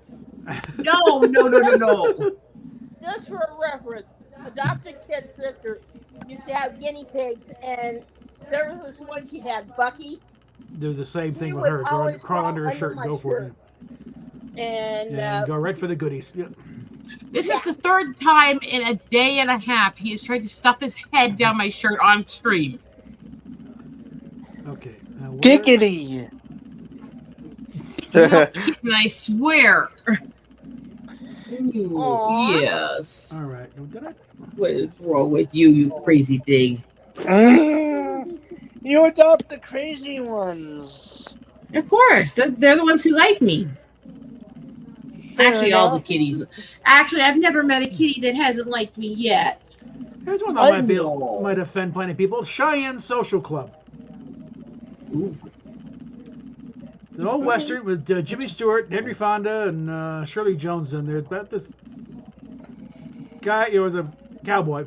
No. Just for a reference, adopted kid's sister used to have guinea pigs, and there was this one she had, Bucky. Do the same thing He with would her. always Crawl under her under shirt and my go for it. shirt. And Go right for the goodies. Yep. This is the third time in a day and a half he has tried to stuff his head down my shirt on stream. Okay. Giggity. No kidding, I swear. Ooh, yes. All right. Did I? What is wrong with you, you crazy thing? You adopt the crazy ones. Of course. They're the ones who like me. Actually, all the kitties. Actually, I've never met a kitty that hasn't liked me yet. Here's one that might offend plenty of people. Cheyenne Social Club. Ooh. It's an old Western with Jimmy Stewart, Henry Fonda, and Shirley Jones in there. It's about this guy, he was a cowboy,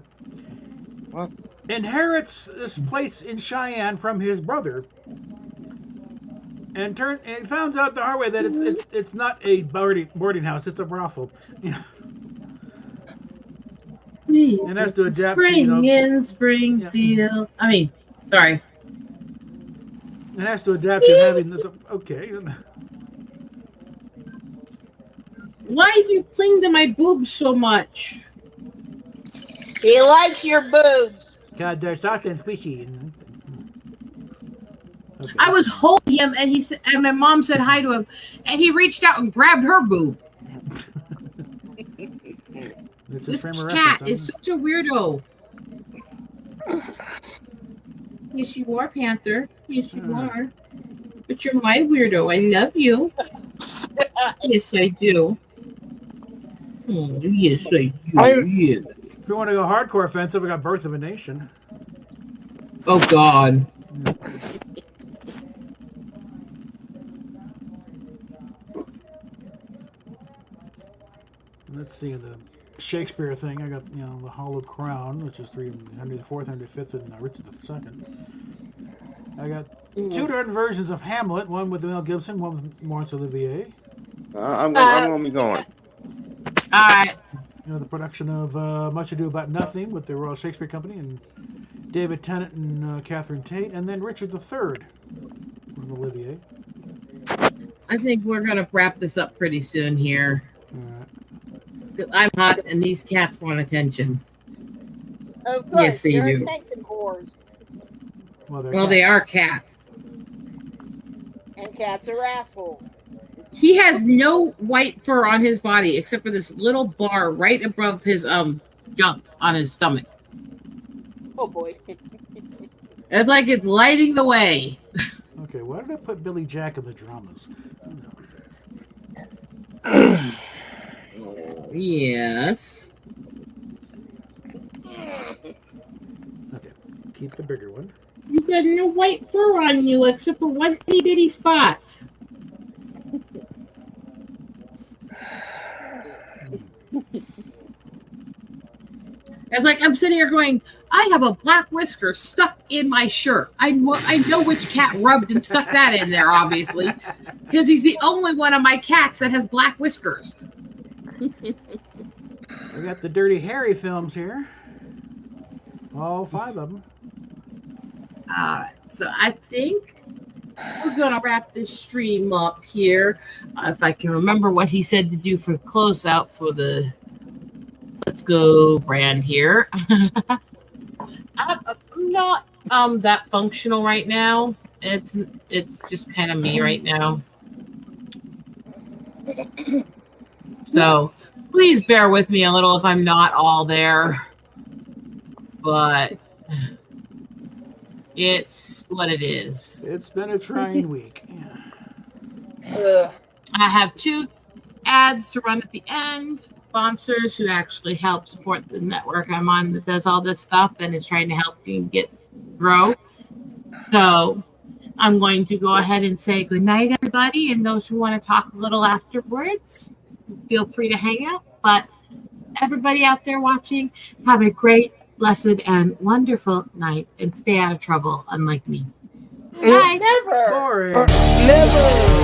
inherits this place in Cheyenne from his brother, and finds out the hard way that it's not a boarding house, it's a brothel. And has to adapt. Spring in Springfield. Yeah. I mean, sorry. And has to adapt to having this. Okay. Why do you cling to my boobs so much? he likes your boobs. God, they're certain species. Okay. I was holding him, and he said, and my mom said hi to him, and he reached out and grabbed her boob. This cat is such a weirdo. Yes, you are, Panther. Yes, you are. But you're my weirdo. I love you. Yes, I do. Oh, yes, I do. Yeah. If you want to go hardcore offensive, we got Birth of a Nation. Oh, God. Let's see the Shakespeare thing. I got the Hollow Crown, which is Henry IV, Henry V, and Richard II. I got two different versions of Hamlet. One with Mel Gibson, one with Laurence Olivier. I'm gonna be going. All right. The production of Much Ado About Nothing with the Royal Shakespeare Company and David Tennant and Catherine Tate, and then Richard III with Olivier. I think we're gonna wrap this up pretty soon here. I'm hot, and these cats want attention. Of course, yes, they do. Attention whores. Well, they are cats. And cats are assholes. He has no white fur on his body except for this little bar right above his junk on his stomach. Oh boy. It's like it's lighting the way. Okay, why did I put Billy Jack in the dramas? Yes. Okay, keep the bigger one. You got no white fur on you except for one itty bitty spot. It's like I'm sitting here going, I have a black whisker stuck in my shirt. I know which cat rubbed and stuck that in there, obviously, because he's the only one of my cats that has black whiskers. We got the Dirty Harry films here. All 5 of them. All right, so I think we're going to wrap this stream up here. If I can remember what he said to do for closeout for the Let's Go brand here. I'm not that functional right now. It's just kind of me right now. So please bear with me a little if I'm not all there. But it's what it is. It's been a trying week. I have 2 ads to run at the end. Sponsors who actually help support the network I'm on that does all this stuff and is trying to help me grow. So I'm going to go ahead and say good night, everybody. And those who want to talk a little afterwards, feel free to hang out. But everybody out there watching, have a great, blessed, and wonderful night. And stay out of trouble, unlike me. Bye. Never. Boring. Never.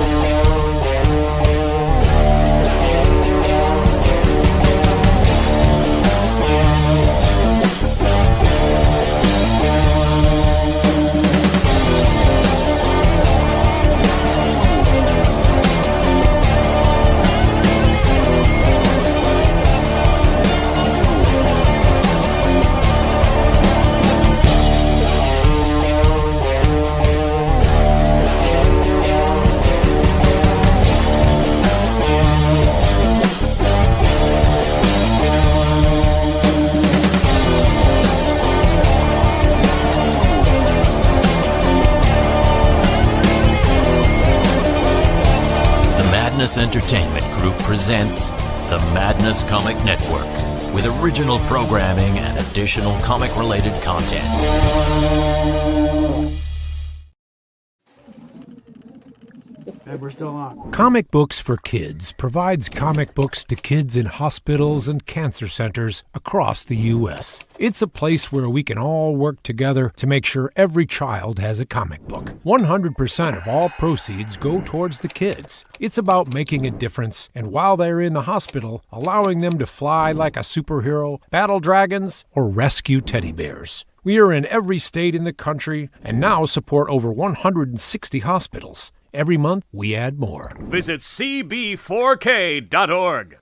Entertainment Group presents the Madness Comic Network with original programming and additional comic-related content. And we're still on. Comic Books for Kids provides comic books to kids in hospitals and cancer centers across the U.S. It's a place where we can all work together to make sure every child has a comic book. 100% of all proceeds go towards the kids. It's about making a difference, and while they're in the hospital, allowing them to fly like a superhero, battle dragons, or rescue teddy bears. We are in every state in the country and now support over 160 hospitals. Every month, we add more. Visit cb4k.org.